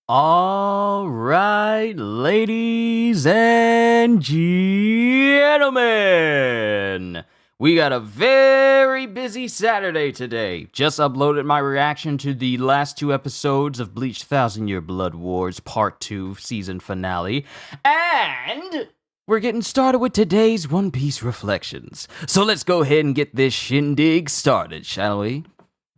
All right, ladies and gentlemen, we got a very busy Saturday today. Just uploaded my reaction to the last two episodes of Bleach Thousand Year Blood Wars Part 2 season finale, and we're getting started with today's One Piece reflections. So let's go ahead and get this shindig started, shall we?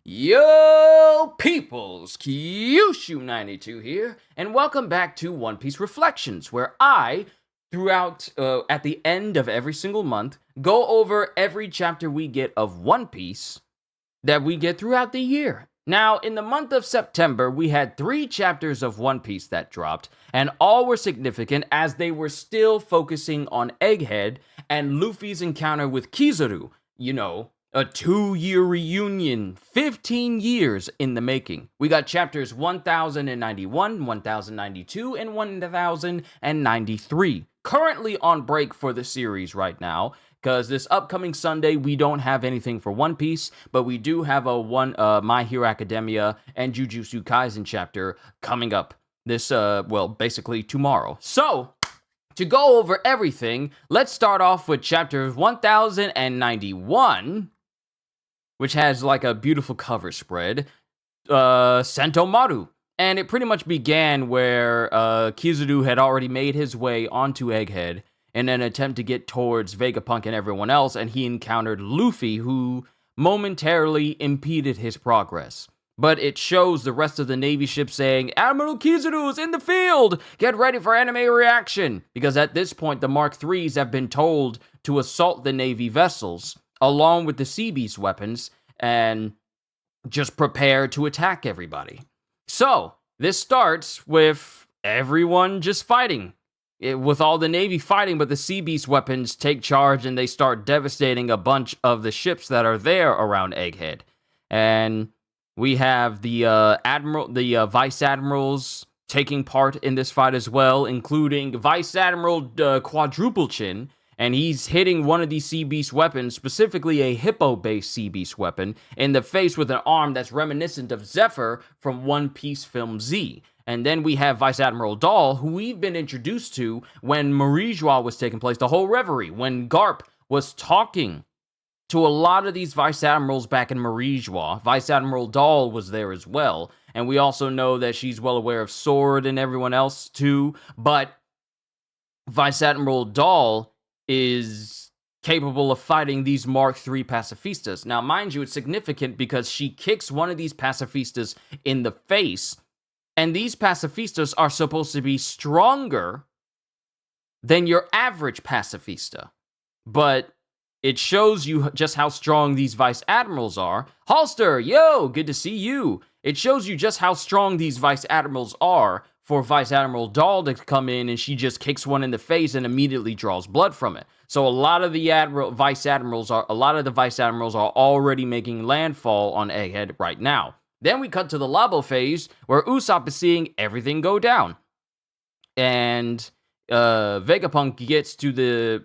Yo, peoples, Kyushu92 here, and welcome back to One Piece Reflections, where I, at the end of every single month, go over every chapter we get of One Piece that we get throughout the year. Now, in the month of September, we had 3 chapters of One Piece that dropped, and all were significant as they were still focusing on Egghead and Luffy's encounter with Kizaru, a 2-year reunion, 15 years in the making. We got chapters 1091, 1092, and 1093. Currently on break for the series right now, because this upcoming Sunday, we don't have anything for One Piece, but we do have a My Hero Academia and Jujutsu Kaisen chapter coming up this, basically tomorrow. So, to go over everything, let's start off with chapter 1091, which has like a beautiful cover spread, Sentomaru. And it pretty much began where Kizaru had already made his way onto Egghead in an attempt to get towards Vegapunk and everyone else, and he encountered Luffy, who momentarily impeded his progress. But it shows the rest of the Navy ship saying, "Admiral Kizaru is in the field! Get ready for anime reaction!" Because at this point, the Mark IIIs have been told to assault the Navy vessels, along with the Sea Beast weapons, and just prepare to attack everybody. So, this starts with everyone just fighting. With all the Navy fighting, but the Sea Beast weapons take charge and they start devastating a bunch of the ships that are there around Egghead. And we have the Vice Admirals taking part in this fight as well, including Vice Admiral Quadruple Chin, and he's hitting one of these Sea Beast weapons, specifically a Hippo-based Sea Beast weapon, in the face with an arm that's reminiscent of Zephyr from One Piece Film Z. And then we have Vice Admiral Dahl, who we've been introduced to when Marie Joie was taking place, the whole reverie, when Garp was talking to a lot of these Vice Admirals back in Marie Joie. Vice Admiral Dahl was there as well, and we also know that she's well aware of Sword and everyone else too, but Vice Admiral Dahl is capable of fighting these Mark III pacifistas. Now, mind you, it's significant because she kicks one of these pacifistas in the face, and these pacifistas are supposed to be stronger than your average pacifista. But it shows you just how strong these Vice Admirals are. Halster, yo, good to see you. It shows you just how strong these Vice Admirals are for Vice Admiral Dahl to come in, and she just kicks one in the face and immediately draws blood from it. So a lot of the Vice Admirals are already making landfall on Egghead right now. Then we cut to the Labo phase, where Usopp is seeing everything go down, and Vegapunk gets the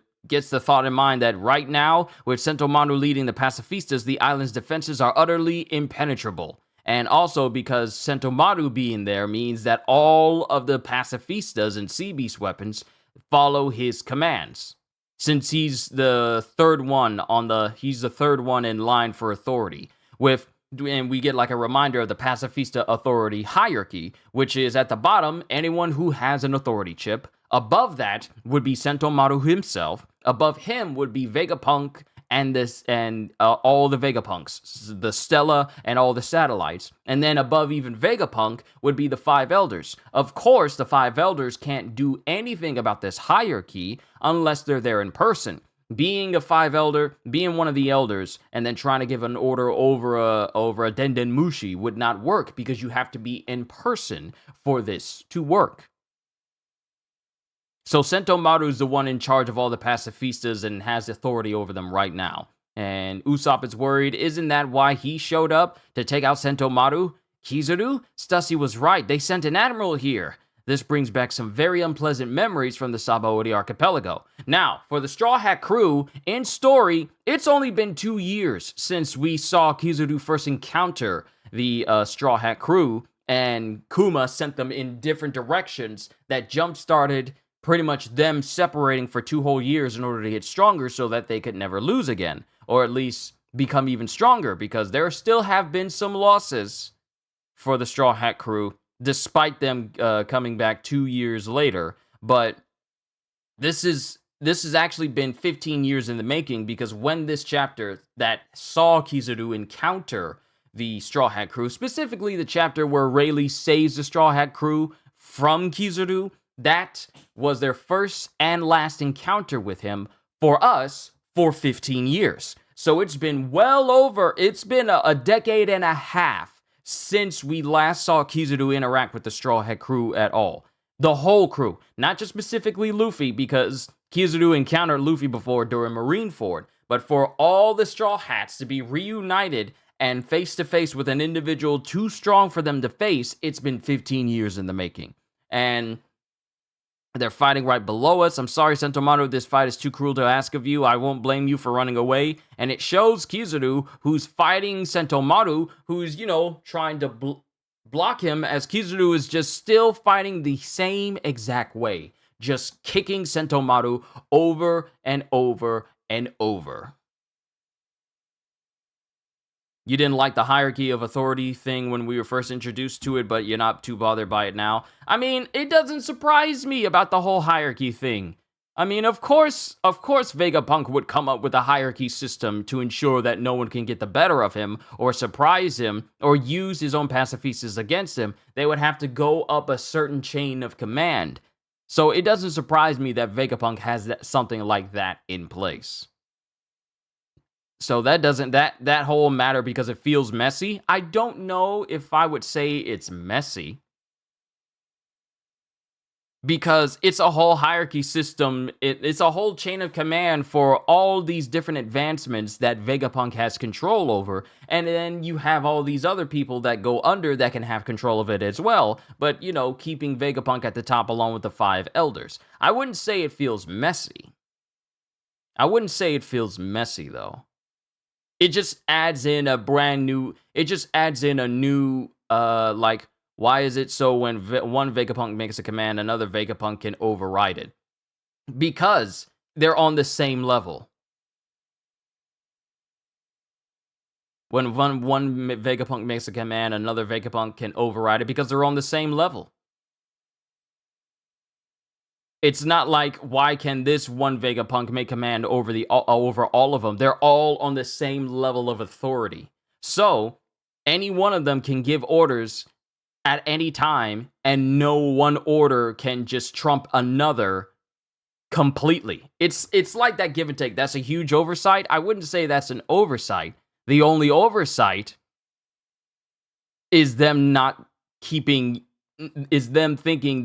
thought in mind that right now, with Sentomaru leading the pacifistas, the island's defenses are utterly impenetrable. And also because Sentomaru being there means that all of the pacifistas and Sea Beast weapons follow his commands. Since he's the third one in line for authority. And we get like a reminder of the pacifista authority hierarchy, which is at the bottom, anyone who has an authority chip. Above that would be Sentomaru himself. Above him would be Vegapunk and all the Vegapunks, the Stella and all the satellites. And then above even Vegapunk would be the 5 elders. Of course, the 5 elders can't do anything about this hierarchy unless they're there in person. Being a 5 elder, being one of the elders, and then trying to give an order over a Denden Mushi would not work, because you have to be in person for this to work. So Sentomaru is the one in charge of all the pacifistas and has authority over them right now. And Usopp is worried, isn't that why he showed up? To take out Sentomaru? Kizaru? Stussy was right, they sent an admiral here. This brings back some very unpleasant memories from the Sabaody archipelago. Now, for the Straw Hat crew, in story, it's only been 2 years since we saw Kizaru first encounter the Straw Hat crew, and Kuma sent them in different directions that jump-started pretty much them separating for 2 whole years in order to get stronger so that they could never lose again, or at least become even stronger, because there still have been some losses for the Straw Hat crew, despite them coming back 2 years later. But this has actually been 15 years in the making, because when this chapter that saw Kizaru encounter the Straw Hat crew, specifically the chapter where Rayleigh saves the Straw Hat crew from Kizaru, that was their first and last encounter with him for us for 15 years. So it's been it's been a decade and a half since we last saw Kizaru interact with the Straw Hat crew at all. The whole crew, not just specifically Luffy, because Kizaru encountered Luffy before during Marineford, but for all the Straw Hats to be reunited and face to face with an individual too strong for them to face, it's been 15 years in the making. And they're fighting right below us. I'm sorry, Sentomaru, this fight is too cruel to ask of you. I won't blame you for running away. And it shows Kizaru, who's fighting Sentomaru, who's, trying to block him, as Kizaru is just still fighting the same exact way, just kicking Sentomaru over and over and over. You didn't like the hierarchy of authority thing when we were first introduced to it, but you're not too bothered by it now. I mean, it doesn't surprise me about the whole hierarchy thing. I mean, of course Vegapunk would come up with a hierarchy system to ensure that no one can get the better of him, or surprise him, or use his own pacifistas against him. They would have to go up a certain chain of command. So it doesn't surprise me that Vegapunk has something like that in place. So that whole matter, because it feels messy. I don't know if I would say it's messy, because it's a whole hierarchy system. It's a whole chain of command for all these different advancements that Vegapunk has control over. And then you have all these other people that go under that can have control of it as well. But, keeping Vegapunk at the top along with the 5 elders. I wouldn't say it feels messy. Though. It just adds in a new, why is it so when one Vegapunk makes a command, another Vegapunk can override it? Because they're on the same level. When one Vegapunk makes a command, another Vegapunk can override it because they're on the same level. It's not like, why can this one Vegapunk make command over all of them? They're all on the same level of authority. So, any one of them can give orders at any time, and no one order can just trump another completely. It's like that give and take. That's a huge oversight. I wouldn't say that's an oversight. The only oversight is them thinking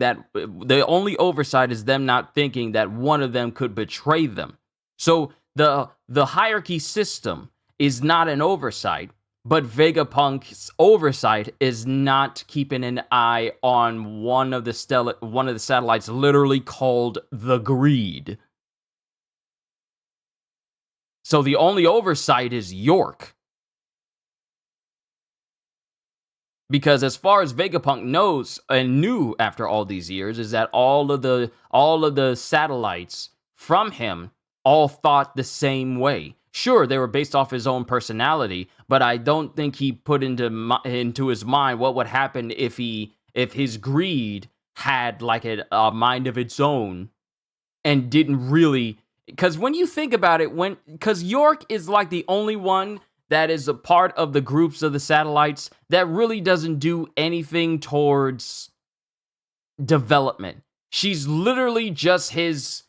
that the only oversight is them not thinking that one of them could betray them. So the hierarchy system is not an oversight, but Vegapunk's oversight is not keeping an eye on one of the satellites, literally called the Greed. So the only oversight is York. Because as far as Vegapunk knows and knew after all these years, is that all of the satellites from him all thought the same way. Sure, they were based off his own personality, but I don't think he put into his mind what would happen if his greed had like a mind of its own and didn't really. Because when you think about it, because York is like the only one that is a part of the groups of the satellites that really doesn't do anything towards development. She's literally just his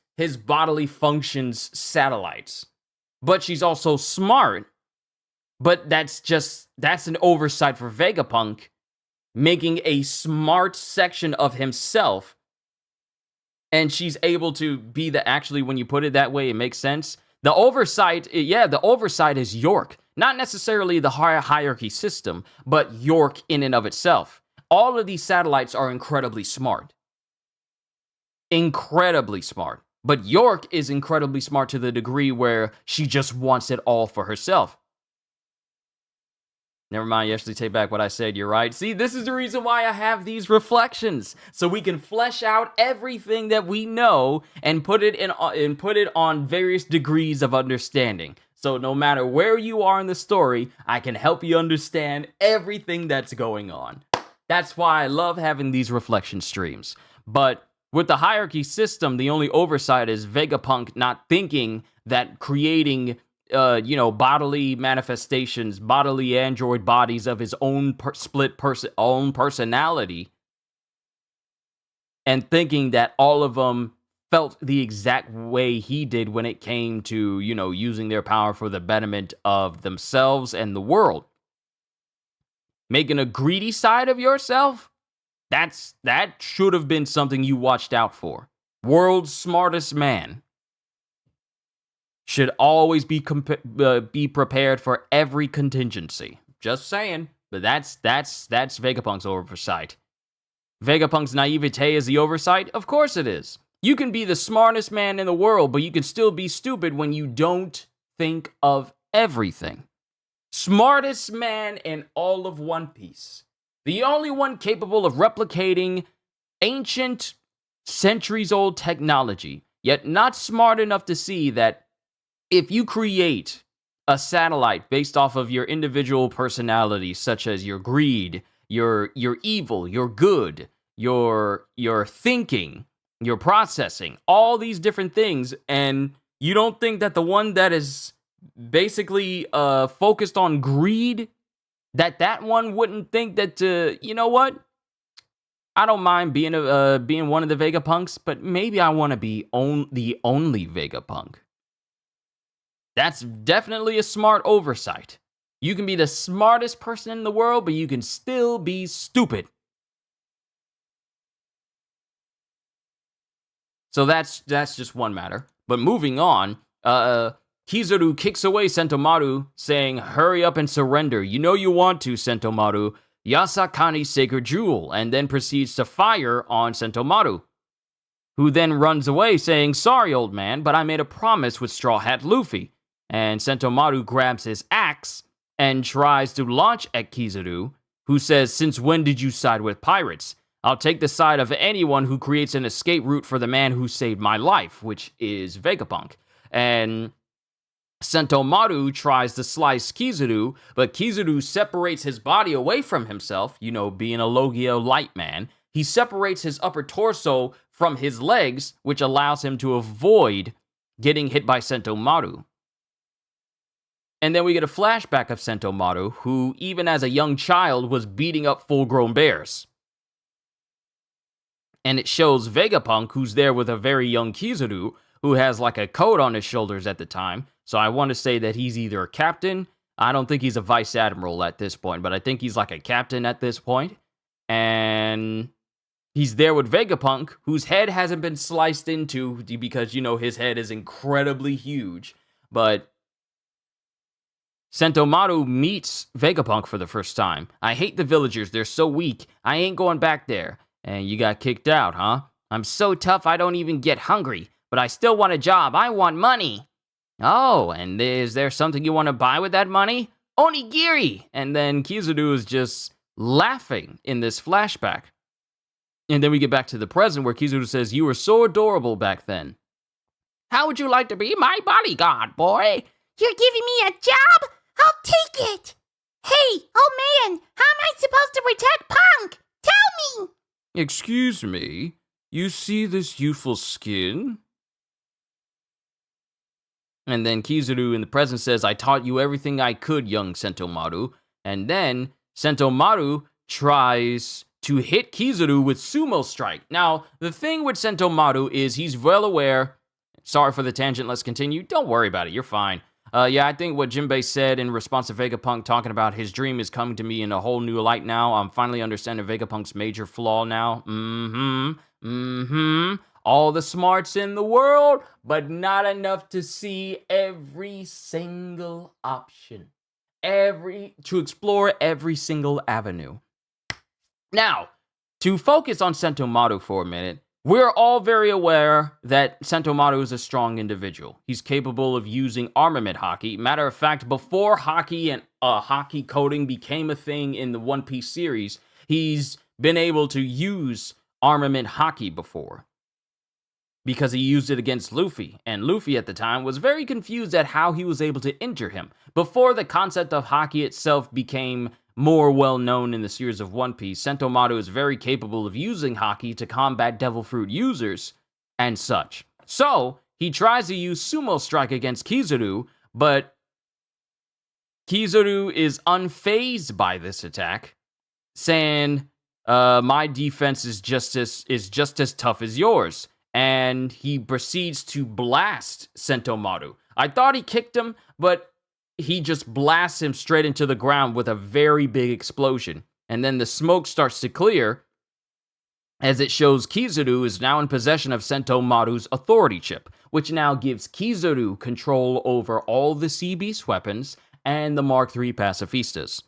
bodily functions satellites. But she's also smart. But that's an oversight for Vegapunk, making a smart section of himself. And she's able to be actually, when you put it that way, it makes sense. The oversight is York. Not necessarily the hierarchy system, but York in and of itself. All of these satellites are incredibly smart. Incredibly smart. But York is incredibly smart to the degree where she just wants it all for herself. Never mind, you actually take back what I said, you're right. See, this is the reason why I have these reflections, so we can flesh out everything that we know and put it on various degrees of understanding. So no matter where you are in the story, I can help you understand everything that's going on. That's why I love having these reflection streams. But with the hierarchy system, the only oversight is Vegapunk not thinking that creating bodily manifestations, bodily android bodies of his own own personality, and thinking that all of them felt the exact way he did when it came to, using their power for the betterment of themselves and the world. Making a greedy side of yourself? That should have been something you watched out for. World's smartest man should always be prepared for every contingency. Just saying. But that's Vegapunk's oversight. Vegapunk's naivete is the oversight? Of course it is. You can be the smartest man in the world, but you can still be stupid when you don't think of everything. Smartest man in all of One Piece. The only one capable of replicating ancient, centuries-old technology, yet not smart enough to see that if you create a satellite based off of your individual personality, such as your greed, your evil, your good, your thinking, your processing, all these different things, and you don't think that the one that is basically focused on greed, that one wouldn't think that, you know what? I don't mind being one of the Vegapunks, but maybe I want to be the only Vegapunk. That's definitely a smart oversight. You can be the smartest person in the world, but you can still be stupid. So that's just one matter. But moving on, Kizaru kicks away Sentomaru, saying, "Hurry up and surrender. You know you want to, Sentomaru. Yasakani's sacred jewel," and then proceeds to fire on Sentomaru, who then runs away, saying, "Sorry, old man, but I made a promise with Straw Hat Luffy." And Sentomaru grabs his axe and tries to launch at Kizaru, who says, "Since when did you side with pirates? I'll take the side of anyone who creates an escape route for the man who saved my life," which is Vegapunk. And Sentomaru tries to slice Kizaru, but Kizaru separates his body away from himself, being a Logia light man. He separates his upper torso from his legs, which allows him to avoid getting hit by Sentomaru. And then we get a flashback of Sentomaru, who, even as a young child, was beating up full-grown bears. And it shows Vegapunk, who's there with a very young Kizaru, who has like a coat on his shoulders at the time. So I want to say that he's either a captain. I don't think he's a vice admiral at this point, but I think he's like a captain at this point. And he's there with Vegapunk, whose head hasn't been sliced into because, his head is incredibly huge. But Sentomaru meets Vegapunk for the first time. "I hate the villagers. They're so weak. I ain't going back there." "And you got kicked out, huh?" "I'm so tough I don't even get hungry. But I still want a job. I want money." "Oh, and is there something you want to buy with that money?" "Onigiri!" And then Kizaru is just laughing in this flashback. And then we get back to the present where Kizaru says, "You were so adorable back then." "How would you like to be my bodyguard, boy?" "You're giving me a job? I'll take it." "Hey, old man, how am I supposed to protect Punk? Tell me." "Excuse me, you see this youthful skin?" And then Kizaru in the present says, "I taught you everything I could, young Sentomaru." And then Sentomaru tries to hit Kizaru with Sumo Strike. Now, the thing with Sentomaru is he's well aware. Sorry for the tangent, let's continue. Don't worry about it, you're fine. I think what Jinbei said in response to Vegapunk talking about his dream is coming to me in a whole new light now. I'm finally understanding Vegapunk's major flaw now. All the smarts in the world, but not enough to see every single option. To explore every single avenue. Now, to focus on Sentomaru for a minute, We're all very aware that Sentomaru is a strong individual. He's capable of using armament haki. Matter of fact, before haki and haki coding became a thing in the One Piece series, he's been able to use armament haki before, because he used it against Luffy, and Luffy at the time was very confused at how he was able to injure him. Before the concept of haki itself became more well-known in the series of One Piece, Sentomaru is very capable of using haki to combat Devil Fruit users and such. So, he tries to use Sumo Strike against Kizaru, but Kizaru is unfazed by this attack, saying, my defense is just as tough as yours. And he proceeds to blast Sentomaru. I thought he kicked him, but he just blasts him straight into the ground with a very big explosion. And then the smoke starts to clear, as it shows Kizaru is now in possession of Sentomaru's authority chip, which now gives Kizaru control over all the Sea Beast weapons and the Mark III pacifistas.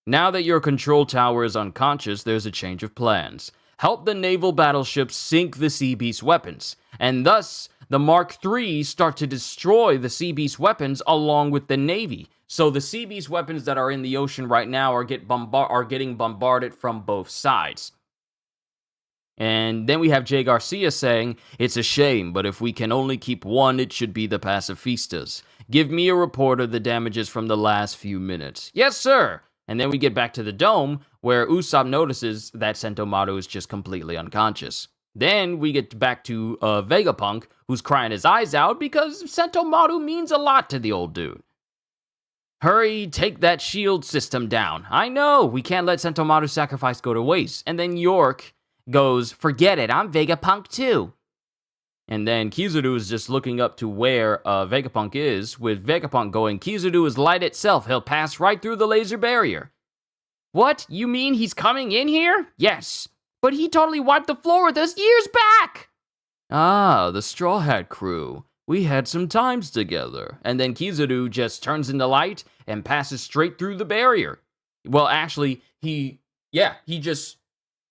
Now that your control tower is unconscious, there's a change of plans. Help the naval battleships sink the Sea Beast weapons, and thus the Mark III start to destroy the Sea Beast weapons along with the Navy. So the Sea Beast weapons that are in the ocean right now are getting bombarded from both sides. And then we have Jay Garcia saying, it's a shame, but if we can only keep one, it should be the pacifistas. Give me a report of the damages from the last few minutes. Yes, sir! And then we get back to the dome, where Usopp notices that Sentomaru is just completely unconscious. Then we get back to Vegapunk, who's crying his eyes out because Sentomaru means a lot to the old dude. Hurry, take that shield system down. I know, we can't let Sentomaru's sacrifice go to waste. And then York goes, forget it, I'm Vegapunk too. And then Kizaru is just looking up to where Vegapunk is, with Vegapunk going, Kizaru is light itself, he'll pass right through the laser barrier. What? You mean he's coming in here? Yes. But he totally wiped the floor with us years back! Ah, the Straw Hat crew. We had some times together. And then Kizaru just turns into light and passes straight through the barrier. Well, actually, he just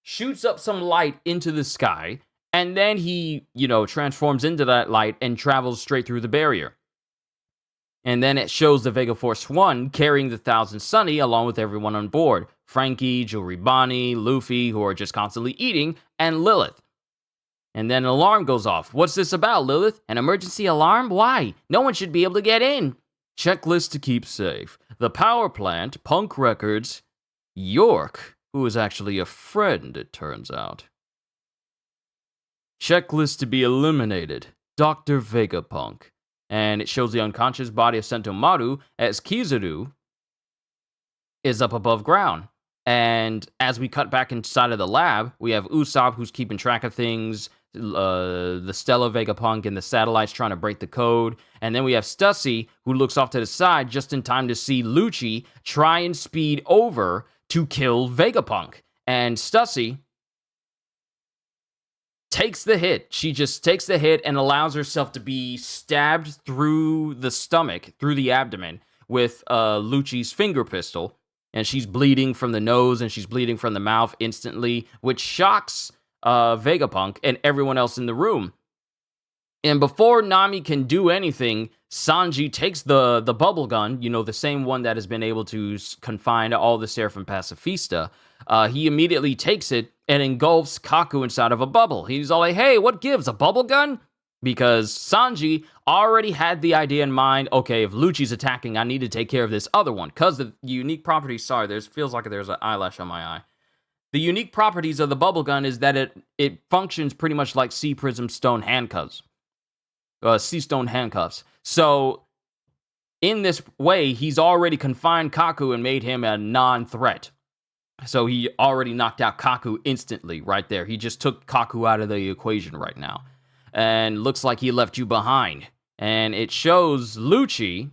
shoots up some light into the sky, and then he, transforms into that light and travels straight through the barrier. And then it shows the Vega Force 1 carrying the Thousand Sunny along with everyone on board. Frankie, Jewelry Bonnie, Luffy, who are just constantly eating, and Lilith. And then an alarm goes off. What's this about, Lilith? An emergency alarm? Why? No one should be able to get in. Checklist to keep safe. The power plant, Punk Records, York, who is actually a friend, it turns out. Checklist to be eliminated. Dr. Vegapunk. And it shows the unconscious body of Sentomaru as Kizaru is up above ground. And as we cut back inside of the lab, we have Usopp, who's keeping track of things, the Stella Vegapunk and the satellites trying to break the code. And then we have Stussy, who looks off to the side just in time to see Lucci try and speed over to kill Vegapunk. And Stussy takes the hit. She just takes the hit and allows herself to be stabbed through the stomach, through the abdomen, with Lucci's finger pistol. And she's bleeding from the nose and she's bleeding from the mouth instantly, which shocks Vegapunk and everyone else in the room. And before Nami can do anything, Sanji takes the bubble gun, the same one that has been able to confine all the Seraphim Pacifista. He immediately takes it and engulfs Kaku inside of a bubble. He's all like, hey, what gives, a bubble gun? Because Sanji already had the idea in mind, okay, if Lucci's attacking, I need to take care of this other one. Because the unique properties, feels like there's an eyelash on my eye. The unique properties of the bubble gun is that it functions pretty much like Sea Prism Stone handcuffs. Sea Stone handcuffs. So, in this way, he's already confined Kaku and made him a non-threat. So he already knocked out Kaku instantly right there. He just took Kaku out of the equation right now. And looks like he left you behind. And it shows Lucci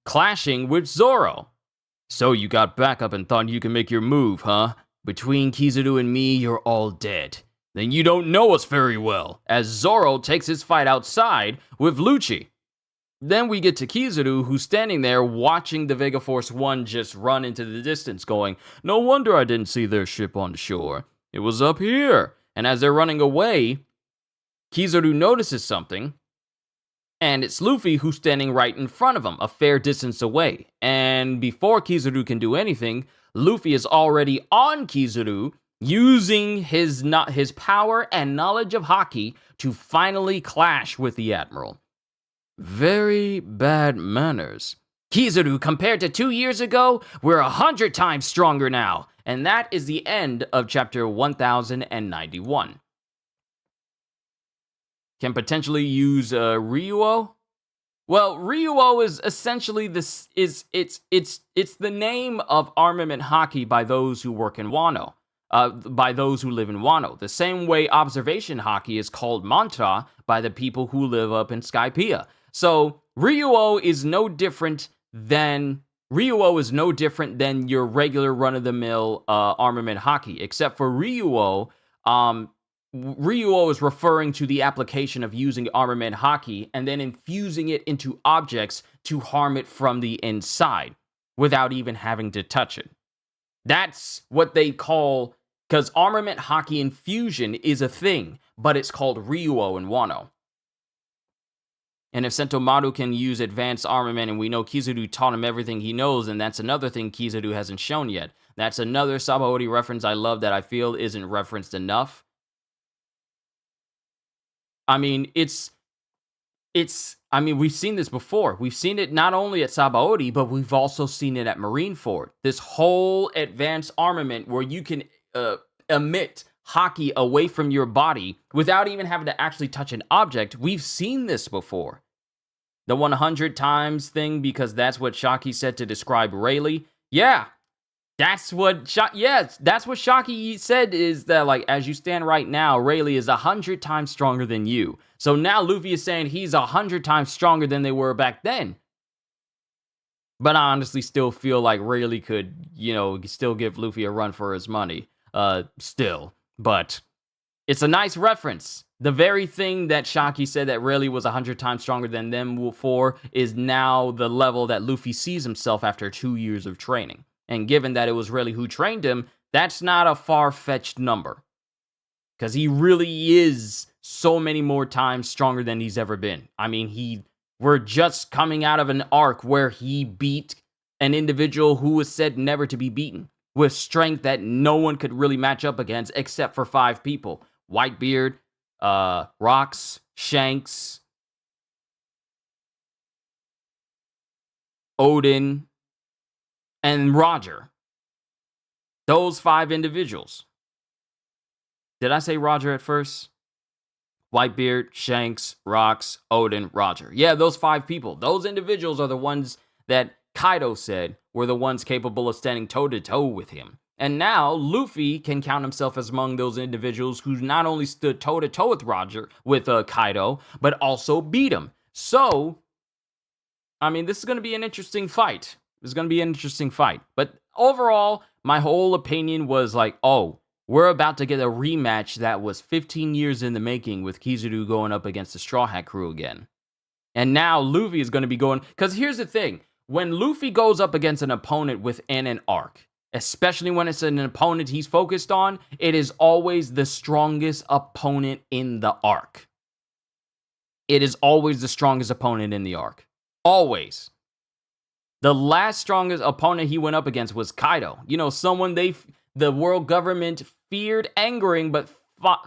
clashing with Zoro. So you got back up and thought you can make your move, huh? Between Kizaru and me, you're all dead. Then you don't know us very well, as Zoro takes his fight outside with Lucci. Then we get to Kizaru, who's standing there watching the Vega Force 1 just run into the distance, going, no wonder I didn't see their ship on shore. It was up here. And as they're running away, Kizaru notices something, and it's Luffy who's standing right in front of him, a fair distance away. And before Kizaru can do anything, Luffy is already on Kizaru, using his power and knowledge of haki to finally clash with the Admiral. Very bad manners. Kizaru, compared to 2 years ago, we're 100 times stronger now. And that is the end of chapter 1091. Can potentially use Ryuo. Well, Ryuo is essentially it's the name of armament haki by those who work in Wano. By those who live in Wano. The same way observation haki is called mantra by the people who live up in Skypiea. So Ryuo is no different than your regular run-of-the-mill armament haki, except for Ryuo. Ryuo is referring to the application of using armament haki and then infusing it into objects to harm it from the inside without even having to touch it. That's what they call, because armament haki infusion is a thing, but it's called Ryuo in Wano. And if Sentomaru can use advanced armament, and we know Kizaru taught him everything he knows, and that's another thing Kizaru hasn't shown yet. That's another Sabaody reference I love that I feel isn't referenced enough. I mean, we've seen this before. We've seen it not only at Sabaody, but we've also seen it at Marineford. This whole advanced armament where you can emit haki away from your body without even having to actually touch an object. We've seen this before. The 100 times thing, because that's what Shaki said to describe Rayleigh. Yeah, that's what Shaki said, is that, like, as you stand right now, Rayleigh is 100 times stronger than you. So now Luffy is saying he's 100 times stronger than they were back then. But I honestly still feel like Rayleigh could, still give Luffy a run for his money. Still. But it's a nice reference. The very thing that Shaki said that Rayleigh was 100 times stronger than them for is now the level that Luffy sees himself after 2 years of training. And given that it was Rayleigh who trained him, that's not a far-fetched number. Because he really is so many more times stronger than he's ever been. I mean, we're just coming out of an arc where he beat an individual who was said never to be beaten, with strength that no one could really match up against except for 5 people. Whitebeard, Rocks, Shanks, Odin, and Roger. Those 5 individuals. Did I say Roger at first? Whitebeard, Shanks, Rocks, Odin, Roger. Yeah, those 5 people. Those individuals are the ones that Kaido said were the ones capable of standing toe-to-toe with him. And now, Luffy can count himself as among those individuals who not only stood toe-to-toe with Kaido, but also beat him. So, I mean, this is going to be an interesting fight. But overall, my whole opinion was like, oh, we're about to get a rematch that was 15 years in the making, with Kizaru going up against the Straw Hat crew again. And now Luffy is going to be going... Because here's the thing. When Luffy goes up against an opponent within an arc, especially when it's an opponent he's focused on, it is always the strongest opponent in the arc. It is always the strongest opponent in the arc. Always. The last strongest opponent he went up against was Kaido. Someone the world government feared angering, but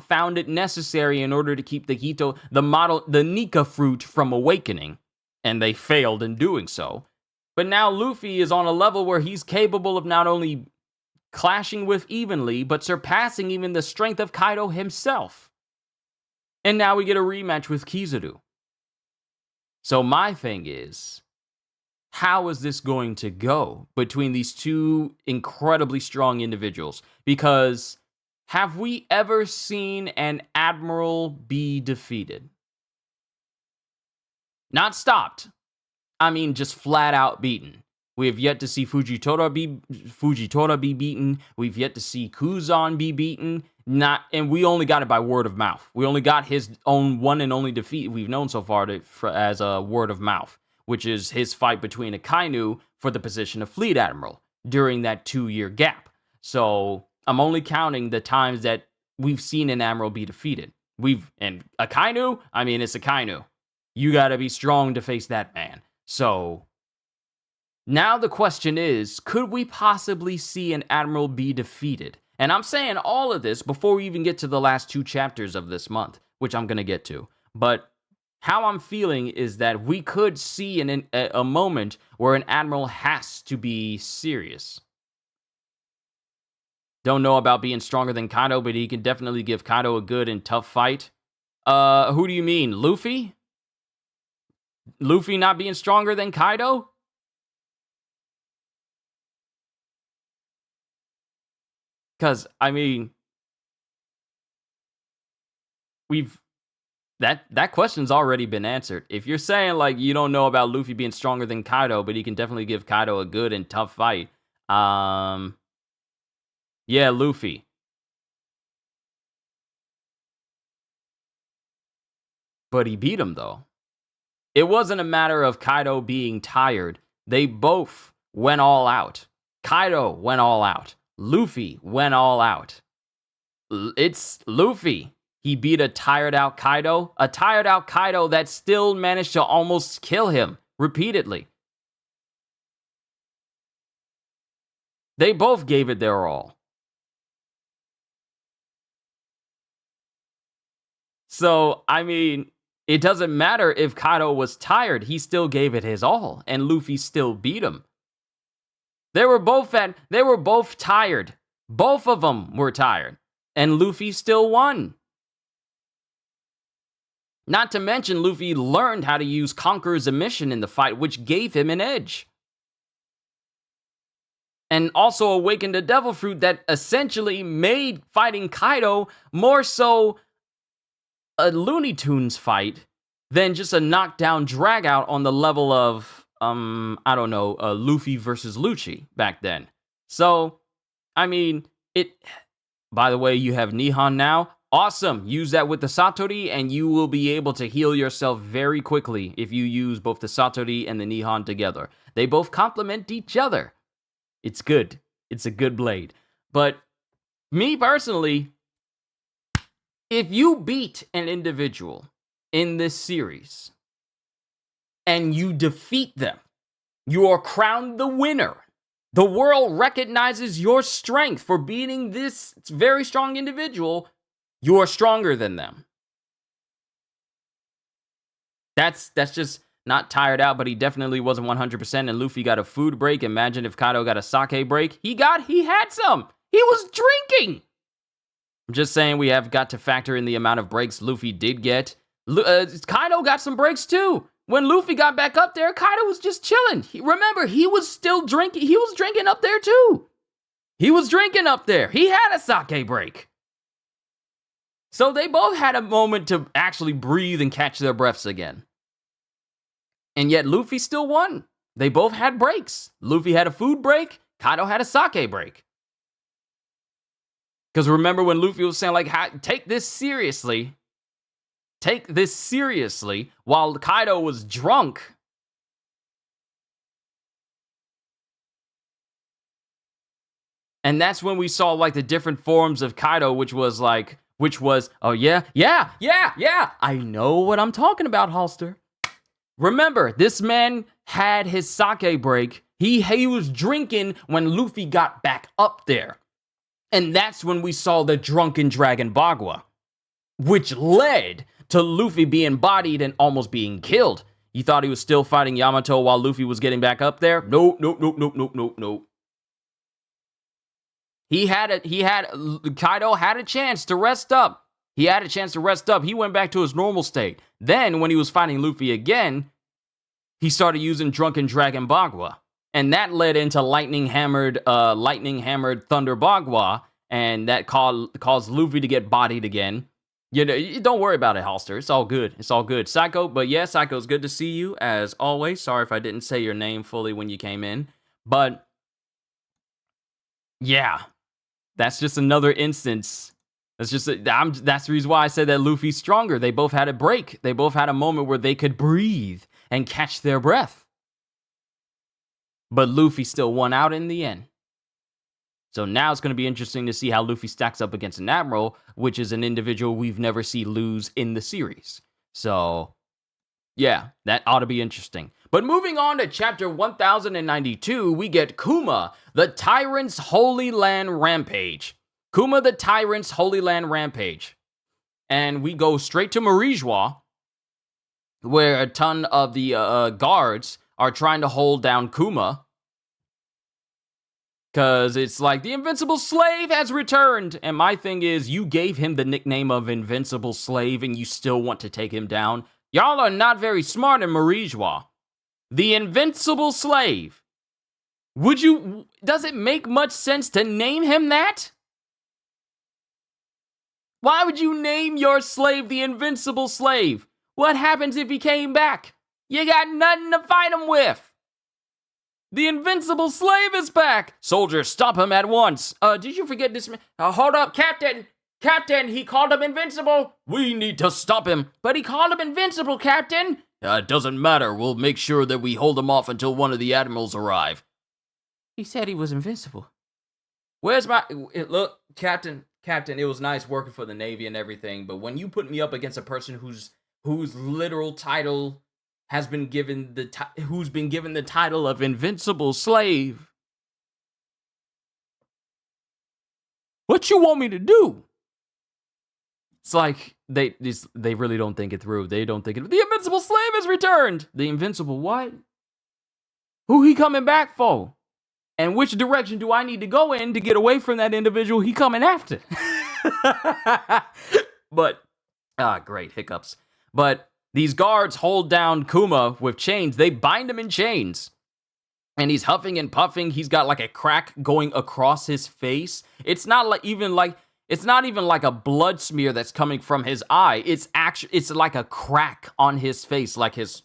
found it necessary in order to keep the Nika fruit from awakening. And they failed in doing so. But now Luffy is on a level where he's capable of not only clashing with evenly, but surpassing even the strength of Kaido himself. And now we get a rematch with Kizaru. So my thing is, how is this going to go between these 2 incredibly strong individuals? Because have we ever seen an admiral be defeated? Not stopped. I mean, just flat out beaten. We have yet to see Fujitora be beaten. We've yet to see Kuzan be beaten. And we only got it by word of mouth. We only got his own one and only defeat we've known so far as a word of mouth, which is his fight between Akainu for the position of Fleet Admiral during that 2-year gap. So I'm only counting the times that we've seen an admiral be defeated. And Akainu, I mean, it's Akainu. You gotta be strong to face that man. So, now the question is, could we possibly see an admiral be defeated? And I'm saying all of this before we even get to the last 2 chapters of this month, which I'm gonna get to. But how I'm feeling is that we could see a moment where an admiral has to be serious. Don't know about being stronger than Kaido, but he can definitely give Kaido a good and tough fight. Who do you mean? Luffy? Luffy not being stronger than Kaido? Because, I mean, that question's already been answered. If you're saying, like, you don't know about Luffy being stronger than Kaido, but he can definitely give Kaido a good and tough fight, yeah, Luffy. But he beat him, though. It wasn't a matter of Kaido being tired. They both went all out. Kaido went all out. Luffy went all out. It's Luffy. He beat a tired out Kaido that still managed to almost kill him repeatedly. They both gave it their all. So, I mean, it doesn't matter if Kaido was tired, he still gave it his all, and Luffy still beat him. They were both tired. Both of them were tired, and Luffy still won. Not to mention, Luffy learned how to use Conqueror's emission in the fight, which gave him an edge. And also awakened a Devil Fruit that essentially made fighting Kaido more so a Looney Tunes fight than just a knockdown drag out on the level of, I don't know, Luffy versus Lucci back then. So, I mean, by the way, you have Nihon now. Awesome. Use that with the Satori, and you will be able to heal yourself very quickly if you use both the Satori and the Nihon together. They both complement each other. It's good. It's a good blade. But me personally, if you beat an individual in this series and you defeat them, you are crowned the winner. The world recognizes your strength for beating this very strong individual. You are stronger than them. That's just not tired out, but he definitely wasn't 100%, and Luffy got a food break. Imagine if Kaido got a sake break. He had some. He was drinking. I'm just saying we have got to factor in the amount of breaks Luffy did get. Kaido got some breaks too. When Luffy got back up there, Kaido was just chilling. Remember, he was still drinking. He was drinking up there too. He was drinking up there. He had a sake break. So they both had a moment to actually breathe and catch their breaths again. And yet Luffy still won. They both had breaks. Luffy had a food break. Kaido had a sake break. Because remember when Luffy was saying, like, take this seriously. Take this seriously, while Kaido was drunk. And that's when we saw, like, the different forms of Kaido, which was, oh yeah, I know what I'm talking about, Halster. Remember, this man had his sake break. He was drinking when Luffy got back up there. And that's when we saw the drunken dragon Bagua, which led to Luffy being bodied and almost being killed. You thought he was still fighting Yamato while Luffy was getting back up there? Nope. Kaido had a chance to rest up. He had a chance to rest up. He went back to his normal state. Then, when he was fighting Luffy again, he started using Drunken Dragon Bagua. And that led into Lightning Hammered Thunder Bagua. And that caused Luffy to get bodied again. You know, don't worry about it, Halster. It's all good. It's all good. Psycho, but yeah, Psycho, it's good to see you, as always. Sorry if I didn't say your name fully when you came in. But, yeah. That's just another instance. That's the reason why I said that Luffy's stronger. They both had a break. They both had a moment where they could breathe and catch their breath. But Luffy still won out in the end. So now it's going to be interesting to see how Luffy stacks up against an admiral, which is an individual we've never seen lose in the series. So, yeah, that ought to be interesting. But moving on to chapter 1092, we get Kuma, the Tyrant's Holy Land Rampage. Kuma, the Tyrant's Holy Land Rampage. And we go straight to Marijois, where a ton of the guards are trying to hold down Kuma. Because it's like, the Invincible Slave has returned. And my thing is, you gave him the nickname of Invincible Slave and you still want to take him down? Y'all are not very smart in Marijois. The Invincible Slave. Does it make much sense to name him that? Why would you name your slave the Invincible Slave? What happens if he came back? You got nothing to fight him with. The Invincible Slave is back! Soldiers, stop him at once. Did you forget this man? Hold up, Captain! Captain, he called him invincible! We need to stop him! But he called him invincible, Captain! It doesn't matter. We'll make sure that we hold him off until one of the admirals arrive. He said he was invincible. Where's my... Look, Captain, it was nice working for the Navy and everything, but when you put me up against a person whose literal title... who's been given the title of Invincible Slave. What you want me to do? It's like they really don't think it through. They don't think it. The Invincible Slave has returned. The Invincible what? Who he coming back for? And which direction do I need to go in to get away from that individual he coming after? But great hiccups. But these guards hold down Kuma with chains. They bind him in chains. And he's huffing and puffing. He's got like a crack going across his face. It's not even like a blood smear that's coming from his eye. It's like a crack on his face, like his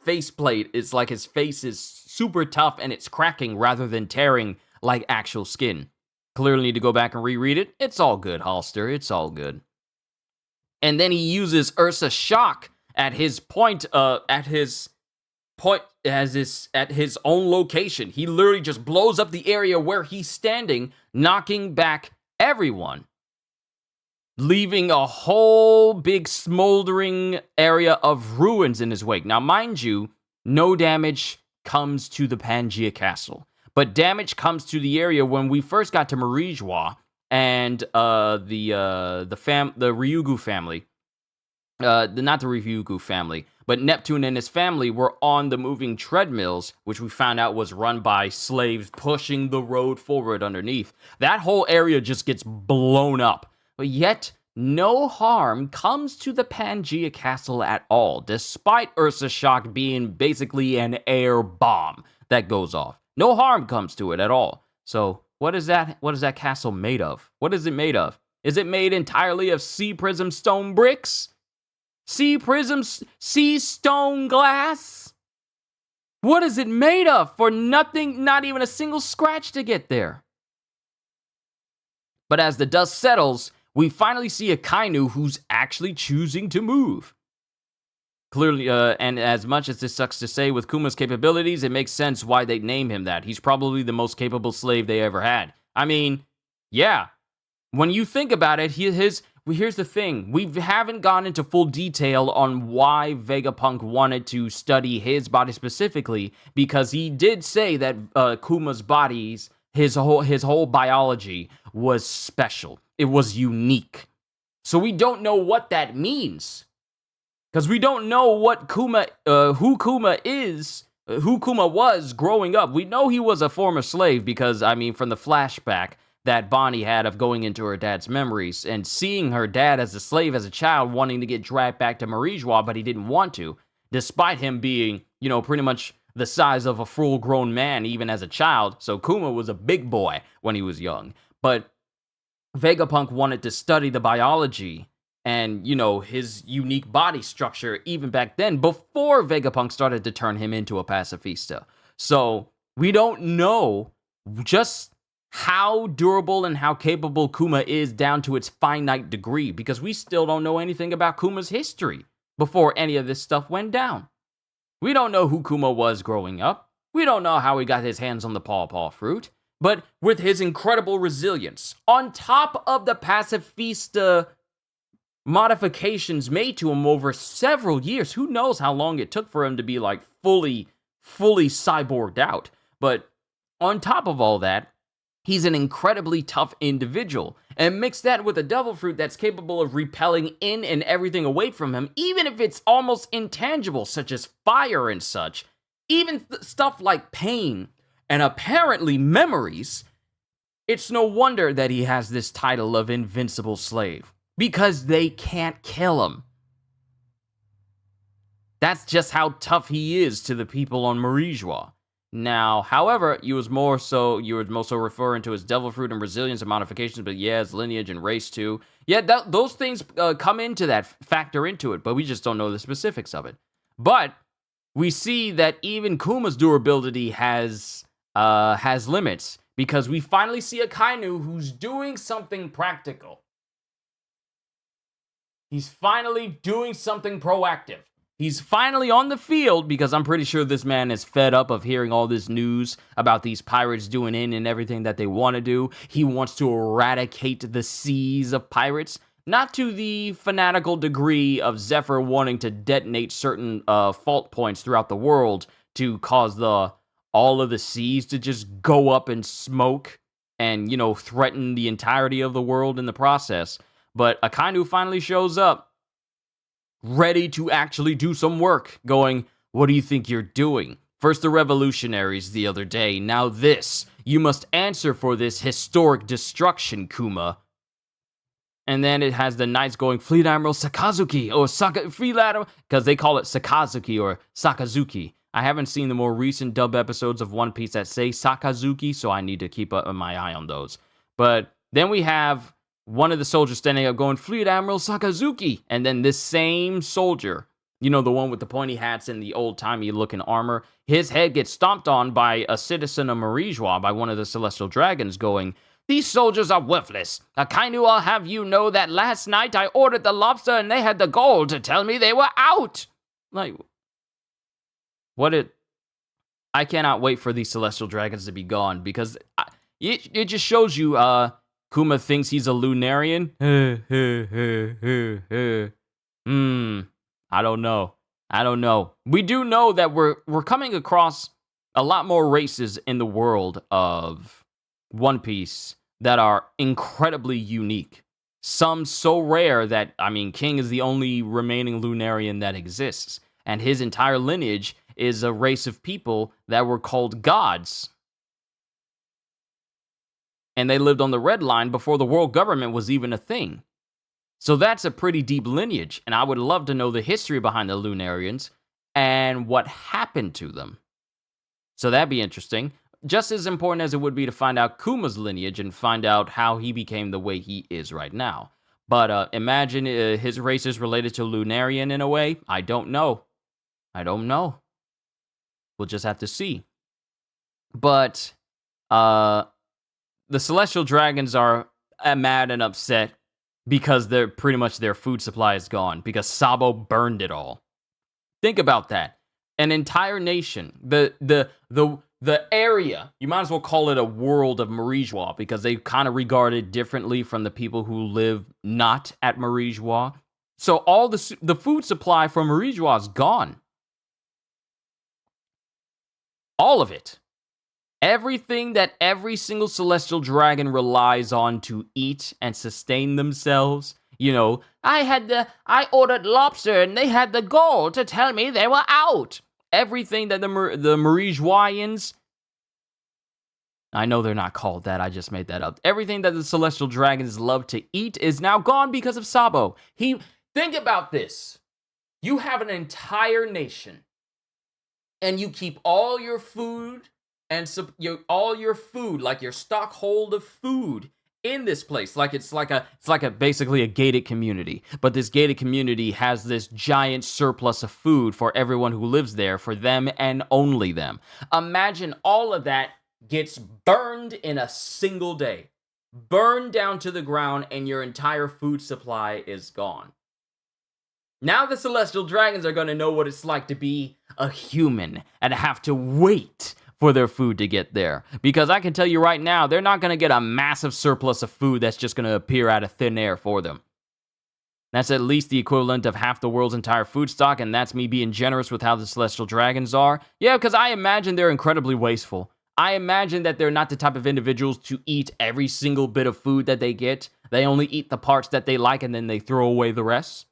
faceplate. It's like his face is super tough and it's cracking rather than tearing like actual skin. Clearly need to go back and reread it. It's all good, Holster. It's all good. And then he uses Ursa Shock at his own location. He literally just blows up the area where he's standing, knocking back everyone, leaving a whole big smoldering area of ruins in his wake. Now, mind you, no damage comes to the Pangaea Castle, but damage comes to the area when we first got to Marijois and the Ryugu family. Not the Ryugu family, but Neptune and his family were on the moving treadmills, which we found out was run by slaves pushing the road forward underneath. That whole area just gets blown up. But yet, no harm comes to the Pangaea Castle at all, despite Ursa Shock being basically an air bomb that goes off. No harm comes to it at all. So, what is that castle made of? What is it made of? Is it made entirely of sea prism stone bricks? Sea stone glass? What is it made of? For nothing, not even a single scratch to get there. But as the dust settles, we finally see a Kainu who's actually choosing to move. Clearly, and as much as this sucks to say, with Kuma's capabilities, it makes sense why they name him that. He's probably the most capable slave they ever had. I mean, yeah. When you think about it, here's the thing. We haven't gone into full detail on why Vegapunk wanted to study his body specifically, because he did say that Kuma's bodies, his whole biology was special. It was unique. So we don't know what that means. Because we don't know what who Kuma was growing up. We know he was a former slave because, I mean, from the flashback that Bonnie had of going into her dad's memories and seeing her dad as a slave as a child, wanting to get dragged back to Marijois, but he didn't want to, despite him being, pretty much the size of a full-grown man even as a child. So Kuma was a big boy when he was young. But Vegapunk wanted to study the biology and, his unique body structure even back then, before Vegapunk started to turn him into a pacifista. So we don't know just how durable and how capable Kuma is down to its finite degree, because we still don't know anything about Kuma's history before any of this stuff went down. We don't know who Kuma was growing up. We don't know how he got his hands on the pawpaw fruit. But with his incredible resilience, on top of the pacifista modifications made to him over several years, who knows how long it took for him to be like fully cyborged out. But on top of all that, he's an incredibly tough individual. And mix that with a devil fruit that's capable of repelling in and everything away from him, even if it's almost intangible, such as fire and such. Even stuff like pain and apparently memories. It's no wonder that he has this title of Invincible Slave. Because they can't kill him. That's just how tough he is to the people on Marijois. Now, however, you were more so referring to his devil fruit and resilience and modifications, but yeah, his lineage and race too. Yeah, those things come into that, factor into it, but we just don't know the specifics of it. But we see that even Kuma's durability has limits, because we finally see a Kainu who's doing something practical. He's finally doing something proactive. He's finally on the field, because I'm pretty sure this man is fed up of hearing all this news about these pirates doing in and everything that they want to do. He wants to eradicate the seas of pirates, not to the fanatical degree of Zephyr wanting to detonate certain fault points throughout the world to cause all of the seas to just go up in smoke and, threaten the entirety of the world in the process. But Akainu finally shows up, ready to actually do some work, going, what do you think you're doing? First the revolutionaries the other day, now this. You must answer for this historic destruction, Kuma. And then it has the knights going, Fleet Admiral Sakazuki, or Fleet Admiral, because they call it Sakazuki or Sakazuki. I haven't seen the more recent dub episodes of One Piece that say Sakazuki, so I need to keep my eye on those. But then we have one of the soldiers standing up going, Fleet Admiral Sakazuki. And then this same soldier, the one with the pointy hats and the old-timey looking armor, his head gets stomped on by a citizen of Marijois, by one of the Celestial Dragons, going, these soldiers are worthless. Akainu, I'll have you know that last night I ordered the lobster and they had the gall to tell me they were out. Like, I cannot wait for these Celestial Dragons to be gone, because it just shows you, Kuma thinks he's a Lunarian. I don't know. We do know that we're coming across a lot more races in the world of One Piece that are incredibly unique. Some so rare that, King is the only remaining Lunarian that exists. And his entire lineage is a race of people that were called gods. And they lived on the Red Line before the world government was even a thing. So that's a pretty deep lineage, and I would love to know the history behind the Lunarians and what happened to them. So that'd be interesting. Just as important as it would be to find out Kuma's lineage and find out how he became the way he is right now. But imagine his race is related to Lunarian in a way. I don't know. We'll just have to see. But the Celestial Dragons are mad and upset because they're pretty much their food supply is gone, because Sabo burned it all. Think about that. An entire nation, the area, you might as well call it a world of Marijois, because they kind of regard it differently from the people who live not at Marijois. So all the food supply from Marijois is gone. All of it. Everything that every single Celestial Dragon relies on to eat and sustain themselves. I ordered lobster and they had the gall to tell me they were out. Everything that the Marijoians, I know they're not called that, I just made that up. Everything that the Celestial Dragons love to eat is now gone because of Sabo. Think about this. You have an entire nation, and you keep all your food, and all your food, like your stockhold of food, in this place. It's like basically a gated community. But this gated community has this giant surplus of food for everyone who lives there, for them and only them. Imagine all of that gets burned in a single day. Burned down to the ground, and your entire food supply is gone. Now the Celestial Dragons are going to know what it's like to be a human and have to wait for their food to get there. Because I can tell you right now, they're not going to get a massive surplus of food that's just going to appear out of thin air for them. That's at least the equivalent of half the world's entire food stock, and that's me being generous with how the Celestial Dragons are. Yeah, because I imagine they're incredibly wasteful. I imagine that they're not the type of individuals to eat every single bit of food that they get. They only eat the parts that they like, and then they throw away the rest.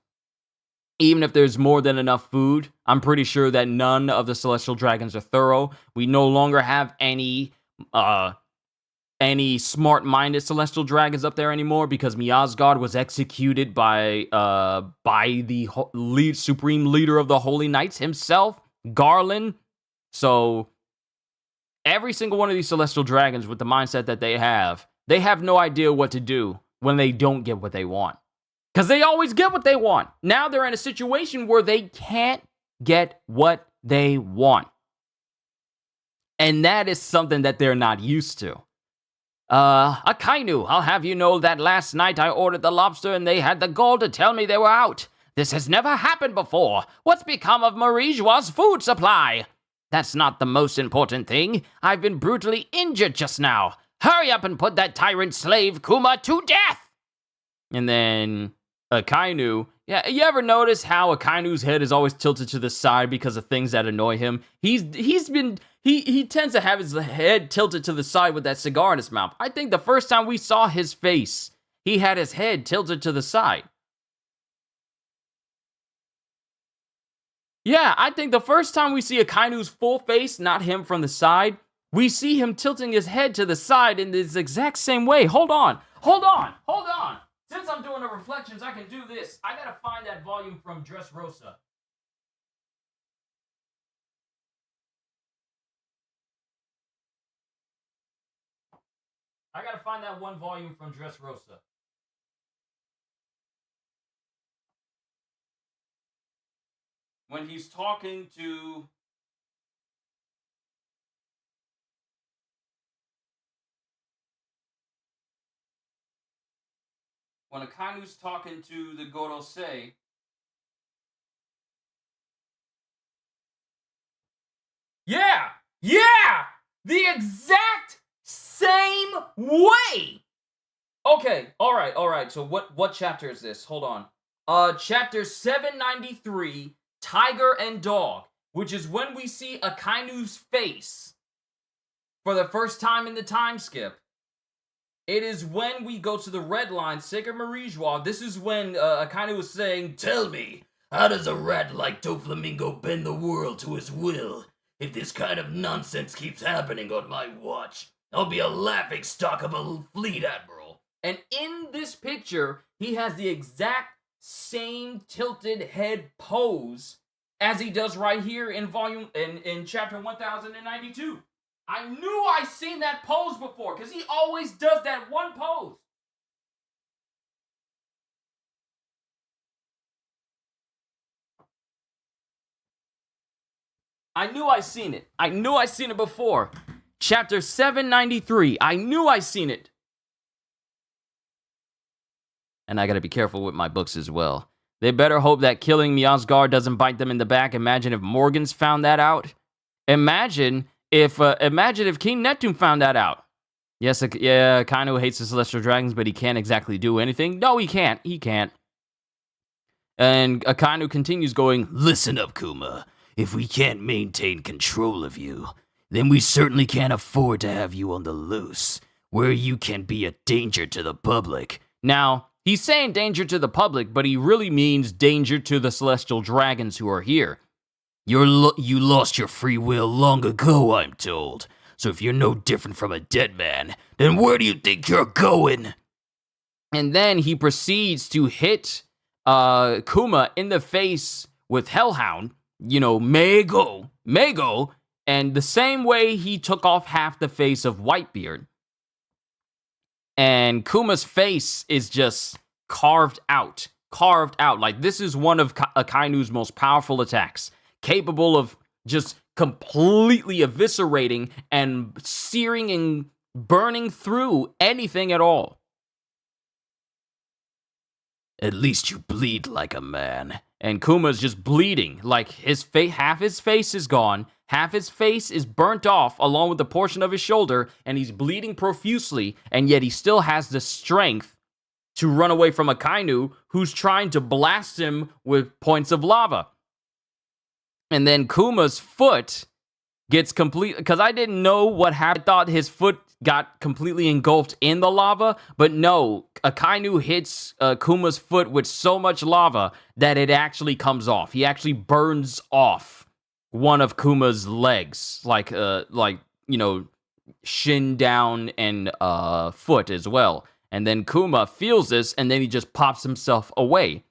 Even if there's more than enough food, I'm pretty sure that none of the Celestial Dragons are thorough. We no longer have any smart-minded Celestial Dragons up there anymore because Miasgard was executed by the supreme leader of the Holy Knights himself, Garland. So every single one of these Celestial Dragons, with the mindset that they have no idea what to do when they don't get what they want. Because they always get what they want. Now they're in a situation where they can't get what they want. And that is something that they're not used to. Akainu, I'll have you know that last night I ordered the lobster and they had the gall to tell me they were out. This has never happened before. What's become of Marijois' food supply? That's not the most important thing. I've been brutally injured just now. Hurry up and put that tyrant slave Kuma to death! And then Akainu, yeah, you ever notice how Akainu's head is always tilted to the side because of things that annoy him? He tends to have his head tilted to the side with that cigar in his mouth. I think the first time we saw his face, he had his head tilted to the side. Yeah, I think the first time we see Akainu's full face, not him from the side, we see him tilting his head to the side in this exact same way. Hold on. Since I'm doing the reflections, I can do this. I gotta find that volume from Dressrosa. I gotta find that one volume from Dressrosa. When he's talking to... When Akainu's talking to the Gorosei, yeah! The exact same way! Okay, alright, so what chapter is this? Hold on. Chapter 793, Tiger and Dog, which is when we see Akainu's face for the first time in the time skip. It is when we go to the red line, Sacred Marijois. This is when Akainu was saying, "Tell me, how does a rat like Doflamingo bend the world to his will? If this kind of nonsense keeps happening on my watch, I'll be a laughing stock of a fleet admiral." And in this picture, he has the exact same tilted head pose as he does right here in chapter 1092. I knew I seen that pose before, because he always does that one pose. I knew I seen it. I knew I seen it before. Chapter 793. I knew I seen it. And I gotta be careful with my books as well. They better hope that killing Miasgard doesn't bite them in the back. Imagine if Morgans found that out. Imagine if King Neptune found that out. Yes, Akainu hates the Celestial Dragons, but he can't exactly do anything. No, he can't. And Akainu continues going, "Listen up, Kuma. If we can't maintain control of you, then we certainly can't afford to have you on the loose, where you can be a danger to the public." Now, he's saying danger to the public, but he really means danger to the Celestial Dragons who are here. You lost your free will long ago, I'm told. So if you're no different from a dead man, then where do you think you're going? And then he proceeds to hit Kuma in the face with Hellhound, Mego, and the same way he took off half the face of Whitebeard. And Kuma's face is just carved out. Like, this is one of Akainu's most powerful attacks, capable of just completely eviscerating and searing and burning through anything at all. "At least you bleed like a man." And Kuma's just bleeding. Like, half his face is gone, Half his face is burnt off along with a portion of his shoulder, and he's bleeding profusely, and yet he still has the strength to run away from a Kainu who's trying to blast him with points of lava. And then Kuma's foot gets because I didn't know what happened. I thought his foot got completely engulfed in the lava, but no, a Kainu hits Kuma's foot with so much lava that it actually comes off. He actually burns off one of Kuma's legs, like shin down and foot as well. And then Kuma feels this, and then he just pops himself away.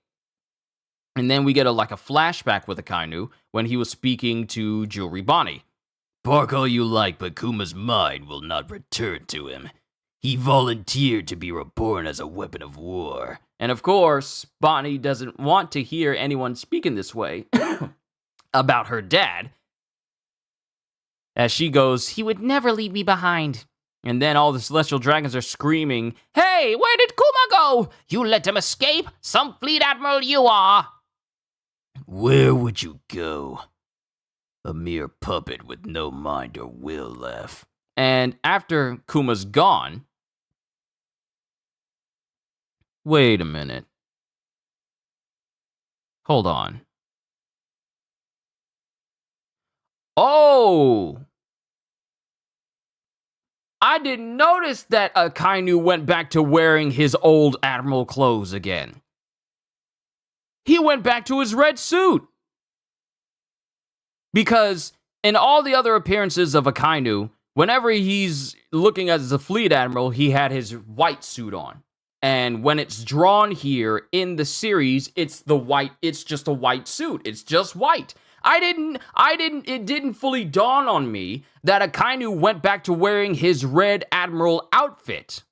And then we get a flashback with Akainu when he was speaking to Jewelry Bonnie. Bark all you like, but Kuma's mind will not return to him. He volunteered to be reborn as a weapon of war. And of course, Bonnie doesn't want to hear anyone speaking this way about her dad. As she goes, he would never leave me behind. And then all the celestial dragons are screaming, "Hey, where did Kuma go? You let him escape? Some fleet admiral you are!" Where would you go? A mere puppet with no mind or will left. And after Kuma's gone... Wait a minute. Hold on. Oh! I didn't notice that Akainu went back to wearing his old admiral clothes again. He went back to his red suit. Because in all the other appearances of Akainu, whenever he's looking as a fleet admiral, he had his white suit on. And when it's drawn here in the series, it's just a white suit. It's just white. It didn't fully dawn on me that Akainu went back to wearing his red admiral outfit.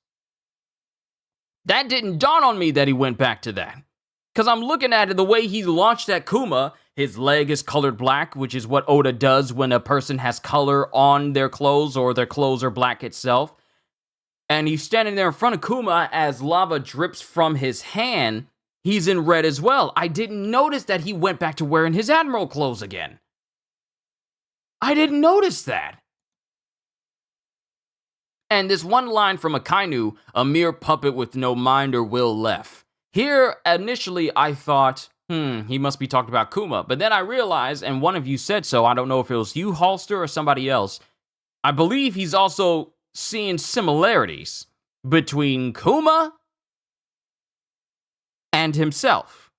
That didn't dawn on me that he went back to that. Because I'm looking at it the way he launched at Kuma. His leg is colored black, which is what Oda does when a person has color on their clothes or their clothes are black itself. And he's standing there in front of Kuma as lava drips from his hand. He's in red as well. I didn't notice that he went back to wearing his admiral clothes again. I didn't notice that. And this one line from Akainu, a mere puppet with no mind or will left. Here, initially, I thought, he must be talking about Kuma. But then I realized, and one of you said so, I don't know if it was you, Halster, or somebody else, I believe he's also seeing similarities between Kuma and himself.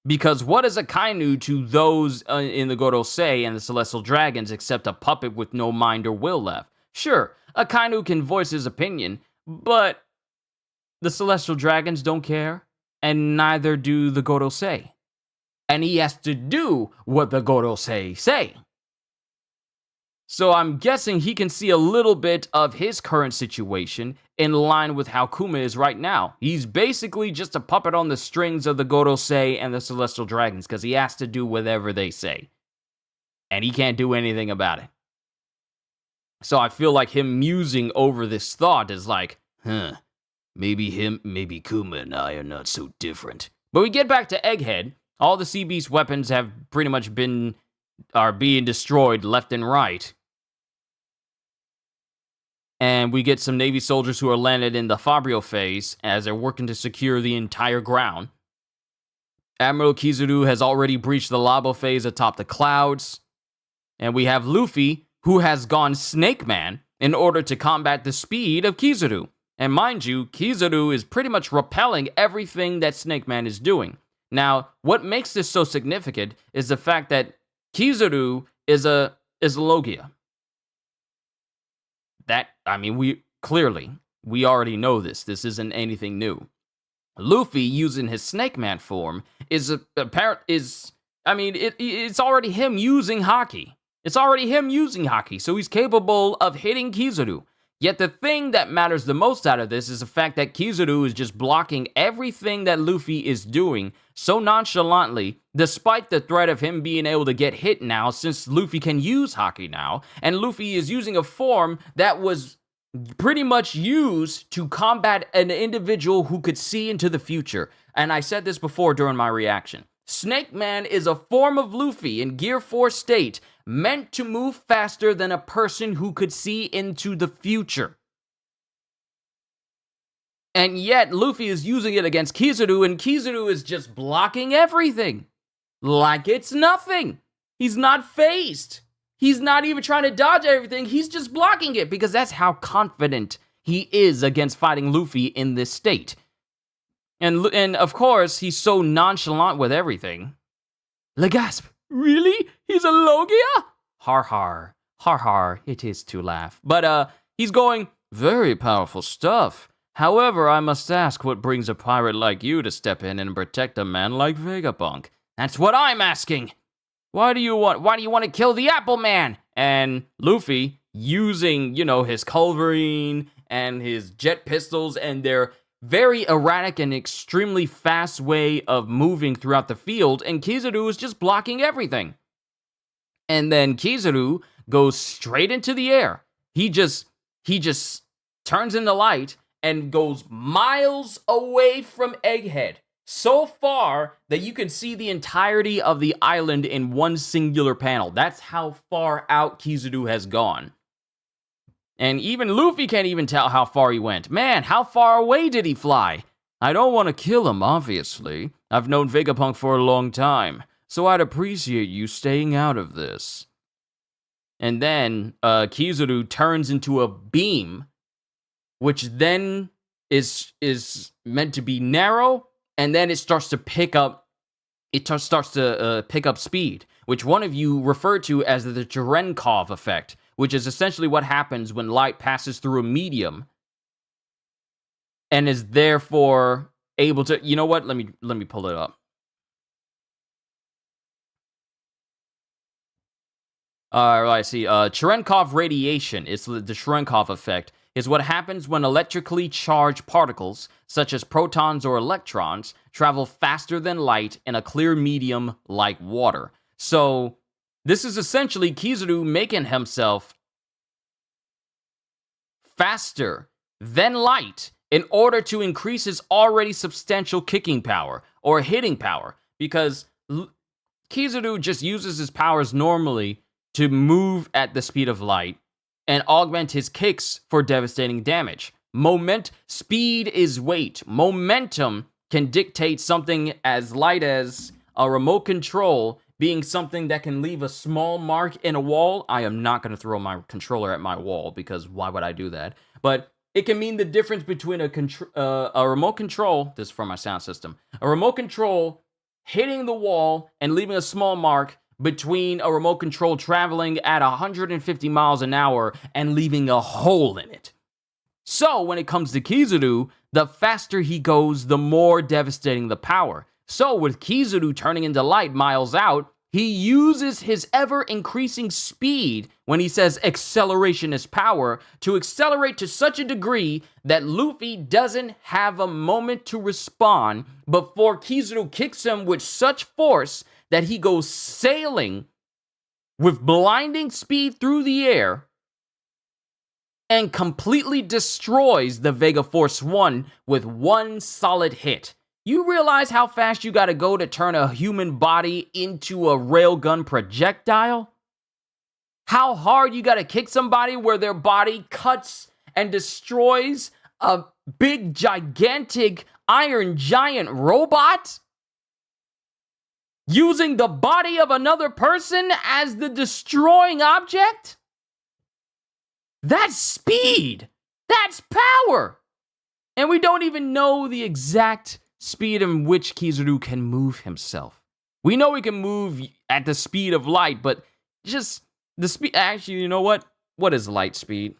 Because what is Akainu to those in the Gorosei and the Celestial Dragons except a puppet with no mind or will left? Sure, Akainu can voice his opinion, but the Celestial Dragons don't care, and neither do the Gorosei. And he has to do what the Gorosei say. So I'm guessing he can see a little bit of his current situation in line with how Kuma is right now. He's basically just a puppet on the strings of the Gorosei and the Celestial Dragons because he has to do whatever they say. And he can't do anything about it. So I feel like him musing over this thought is like, maybe Kuma and I are not so different. But we get back to Egghead. All the Sea Beast weapons have pretty much are being destroyed left and right. And we get some Navy soldiers who are landed in the Fabrio phase as they're working to secure the entire ground. Admiral Kizaru has already breached the Labo phase atop the clouds. And we have Luffy, who has gone Snake Man in order to combat the speed of Kizaru. And mind you, Kizaru is pretty much repelling everything that Snake Man is doing. Now, what makes this so significant is the fact that Kizaru is a Logia. We already know this. This isn't anything new. Luffy, using his Snake Man form, it's already him using Haki. It's already him using Haki, so he's capable of hitting Kizaru. Yet the thing that matters the most out of this is the fact that Kizaru is just blocking everything that Luffy is doing so nonchalantly, despite the threat of him being able to get hit now, since Luffy can use Haki now, and Luffy is using a form that was pretty much used to combat an individual who could see into the future. And I said this before during my reaction. Snake Man is a form of Luffy in Gear 4 state, meant to move faster than a person who could see into the future. And yet, Luffy is using it against Kizaru, and Kizaru is just blocking everything. Like it's nothing. He's not phased. He's not even trying to dodge everything. He's just blocking it because that's how confident he is against fighting Luffy in this state. And of course, he's so nonchalant with everything. Legasp, really? He's a Logia? Har har. Har har. It is to laugh. But he's going, very powerful stuff. However, I must ask what brings a pirate like you to step in and protect a man like Vegapunk? That's what I'm asking. Why do you want to kill the Apple Man? And Luffy, using, his culverin and his jet pistols and their very erratic and extremely fast way of moving throughout the field, and Kizaru is just blocking everything. And then Kizaru goes straight into the air. He just turns in the light and goes miles away from Egghead. So far that you can see the entirety of the island in one singular panel. That's how far out Kizaru has gone. And even Luffy can't even tell how far he went. Man, how far away did he fly? I don't want to kill him, obviously. I've known Vegapunk for a long time, so I'd appreciate you staying out of this. And then Kizaru turns into a beam, which then is meant to be narrow, and then it starts to pick up. It starts to pick up speed, which one of you referred to as the Cherenkov effect, which is essentially what happens when light passes through a medium, and is therefore able to. You know what? Let me pull it up. I see. Cherenkov radiation. It's the Cherenkov effect. Is what happens when electrically charged particles, such as protons or electrons, travel faster than light in a clear medium like water. So, this is essentially Kizaru making himself faster than light in order to increase his already substantial kicking power, or hitting power, because Kizaru just uses his powers normally to move at the speed of light, and augment his kicks for devastating damage. Speed is weight. Momentum can dictate something as light as a remote control being something that can leave a small mark in a wall. I am not going to throw my controller at my wall, because why would I do that? But it can mean the difference between a remote control, this is for my sound system, a remote control hitting the wall and leaving a small mark, between a remote control traveling at 150 miles an hour and leaving a hole in it. So, when it comes to Kizaru, the faster he goes, the more devastating the power. So, with Kizaru turning into light miles out, he uses his ever-increasing speed, when he says acceleration is power, to accelerate to such a degree that Luffy doesn't have a moment to respond before Kizaru kicks him with such force that he goes sailing with blinding speed through the air and completely destroys the Vega Force 1 with one solid hit. You realize how fast you gotta go to turn a human body into a railgun projectile? How hard you gotta kick somebody where their body cuts and destroys a big, gigantic iron giant robot? Using the body of another person as the destroying object? That's speed! That's power! And we don't even know the exact speed in which Kizaru can move himself. We know he can move at the speed of light, but just the speed. Actually, you know what? What is light speed?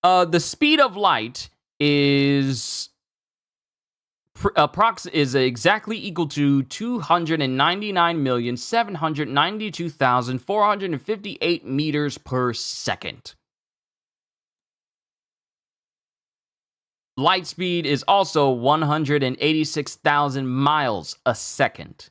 The speed of light is exactly equal to 299,792,458 meters per second. Light speed is also 186,000 miles a second.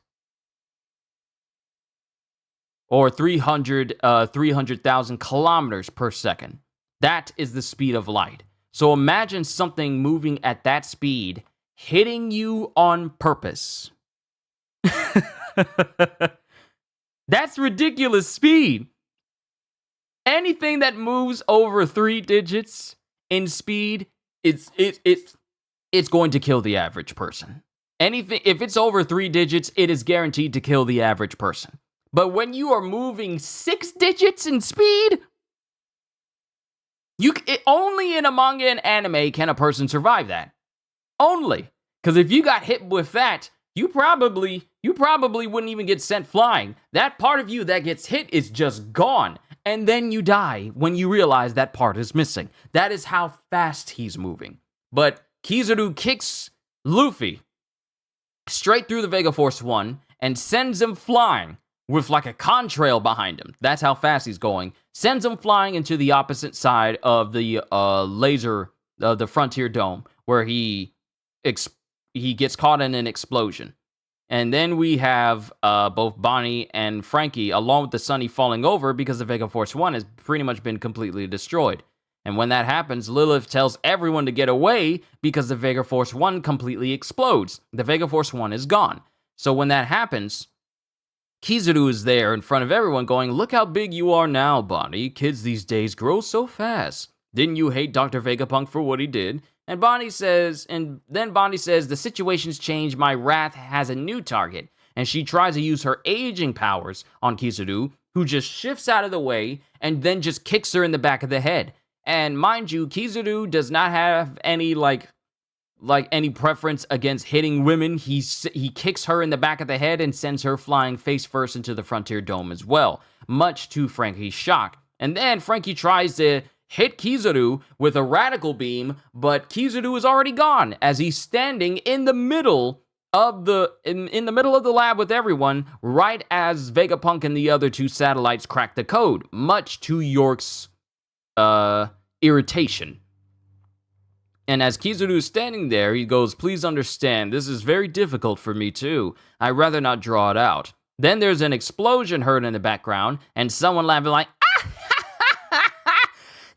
Or 300,000 kilometers per second. That is the speed of light. So imagine something moving at that speed hitting you on purpose. That's ridiculous speed. Anything that moves over 3 digits in speed, it's going to kill the average person. Anything, if it's over 3 digits, it is guaranteed to kill the average person. But when you are moving 6 digits in speed, only in a manga and anime can a person survive that. Only. Because if you got hit with that, you probably wouldn't even get sent flying. That part of you that gets hit is just gone. And then you die when you realize that part is missing. That is how fast he's moving. But Kizaru kicks Luffy straight through the Vega Force 1 and sends him flying with like a contrail behind him. That's how fast he's going. Sends him flying into the opposite side of the the Frontier Dome, where he gets caught in an explosion. And then we have both Bonnie and Frankie, along with the Sunny, falling over because the Vega Force 1 has pretty much been completely destroyed. And when that happens, Lilith tells everyone to get away because the Vega Force 1 completely explodes. The Vega Force 1 is gone. So when that happens, Kizaru is there in front of everyone going, "Look how big you are now, Bonnie. Kids these days grow so fast. Didn't you hate Dr. Vegapunk for what he did?" And then Bonnie says, "The situation's changed. My wrath has a new target." And she tries to use her aging powers on Kizaru, who just shifts out of the way and then just kicks her in the back of the head. And mind you, Kizaru does not have any any preference against hitting women. He kicks her in the back of the head and sends her flying face first into the Frontier Dome as well, much to Frankie's shock. And then Frankie tries to hit Kizaru with a radical beam, but Kizaru is already gone as he's standing in the middle of in the middle of the lab with everyone, right as Vegapunk and the other 2 satellites crack the code, much to York's irritation. And as Kizaru is standing there, he goes, "Please understand, this is very difficult for me too. I'd rather not draw it out." Then there's an explosion heard in the background, and someone laughing like, "Ah,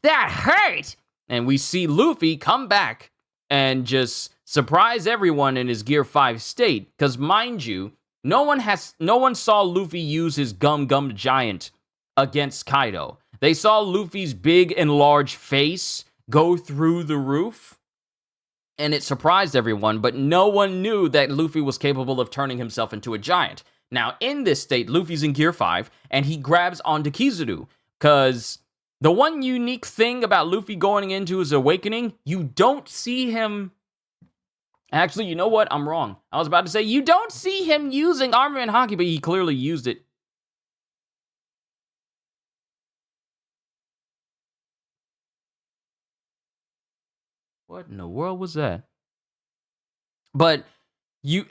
that hurt!" And we see Luffy come back and just surprise everyone in his Gear 5 state. Because mind you, no one saw Luffy use his Gum Giant against Kaido. They saw Luffy's big and large face go through the roof, and it surprised everyone, but no one knew that Luffy was capable of turning himself into a giant. Now, in this state, Luffy's in Gear 5, and he grabs onto Kizaru, because the one unique thing about Luffy going into his awakening, you don't see him... Actually, you know what? I'm wrong. I was about to say, you don't see him using Armament Haki, but he clearly used it. What in the world was that? But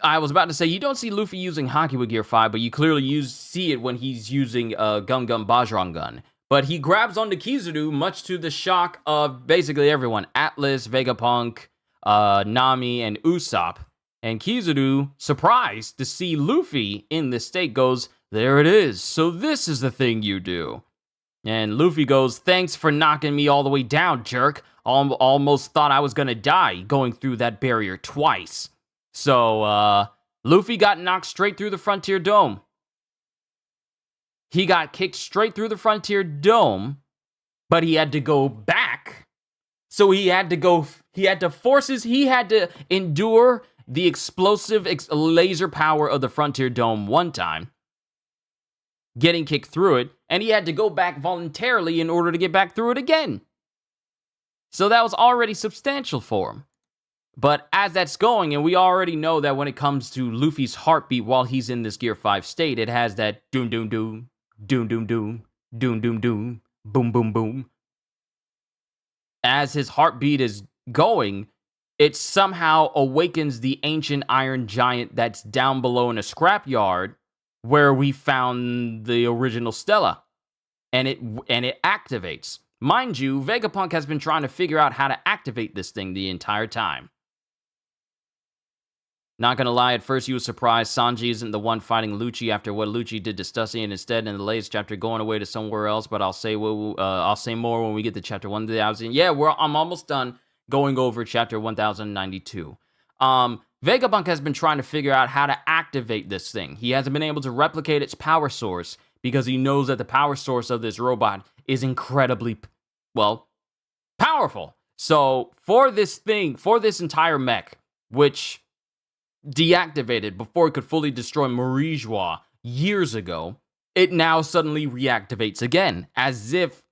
I was about to say, you don't see Luffy using Haki with Gear 5, but you clearly see it when he's using Gum Bajrang Gun. But he grabs onto Kizaru, much to the shock of basically everyone. Atlas, Vegapunk, Nami, and Usopp. And Kizaru, surprised to see Luffy in this state, goes, "There it is. So this is the thing you do." And Luffy goes, "Thanks for knocking me all the way down, jerk. Almost thought I was gonna die going through that barrier twice." So, Luffy got knocked straight through the Frontier Dome. He got kicked straight through the Frontier Dome, but he had to go back. So he had to endure the explosive laser power of the Frontier Dome one time, getting kicked through it, and he had to go back voluntarily in order to get back through it again. So that was already substantial for him. But as that's going, and we already know that when it comes to Luffy's heartbeat while he's in this Gear 5 state, it has that doom doom doom, doom doom doom, doom doom doom, boom boom boom. As his heartbeat is going, it somehow awakens the ancient iron giant that's down below in a scrapyard where we found the original Stella. And it activates. Mind you, Vegapunk has been trying to figure out how to activate this thing the entire time. Not gonna lie, at first he was surprised Sanji isn't the one fighting Lucci after what Lucci did to Stussy, and instead in the latest chapter going away to somewhere else, but I'll say more when we get to chapter 1000. Yeah, I'm almost done going over chapter 1092. Vegapunk has been trying to figure out how to activate this thing. He hasn't been able to replicate its power source because he knows that the power source of this robot is incredibly, well, powerful. So for this entire mech, which deactivated before it could fully destroy Marijois years ago, it now suddenly reactivates again, as if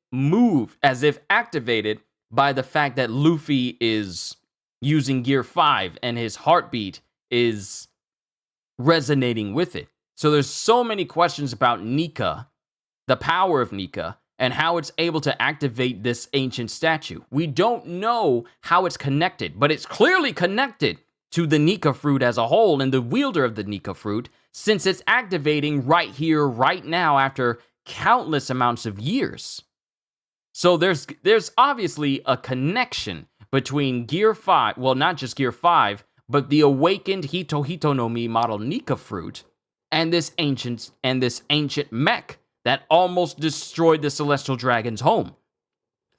activated by the fact that Luffy is using Gear 5 and his heartbeat is resonating with it. So there's so many questions about Nika, the power of Nika, and how it's able to activate this ancient statue. We don't know how it's connected, but it's clearly connected to the Nika fruit as a whole and the wielder of the Nika fruit, since it's activating right here, right now, after countless amounts of years. So there's obviously a connection between Gear 5, well, not just Gear 5, but the awakened Hito no Mi model Nika fruit, and this ancient mech that almost destroyed the Celestial Dragon's home.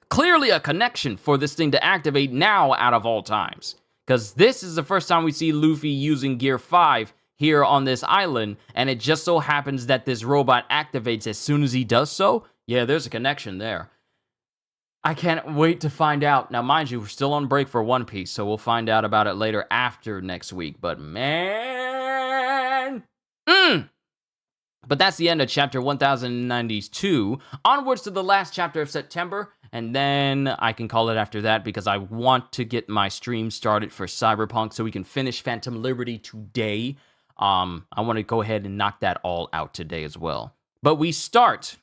Clearly a connection for this thing to activate now out of all times. Because this is the first time we see Luffy using Gear 5 here on this island, and it just so happens that this robot activates as soon as he does so. Yeah, there's a connection there. I can't wait to find out. Now, mind you, we're still on break for One Piece, so we'll find out about it later after next week. But man... But that's the end of chapter 1092. Onwards to the last chapter of September, and then I can call it after that because I want to get my stream started for Cyberpunk so we can finish Phantom Liberty today. I want to go ahead and knock that all out today as well. But we start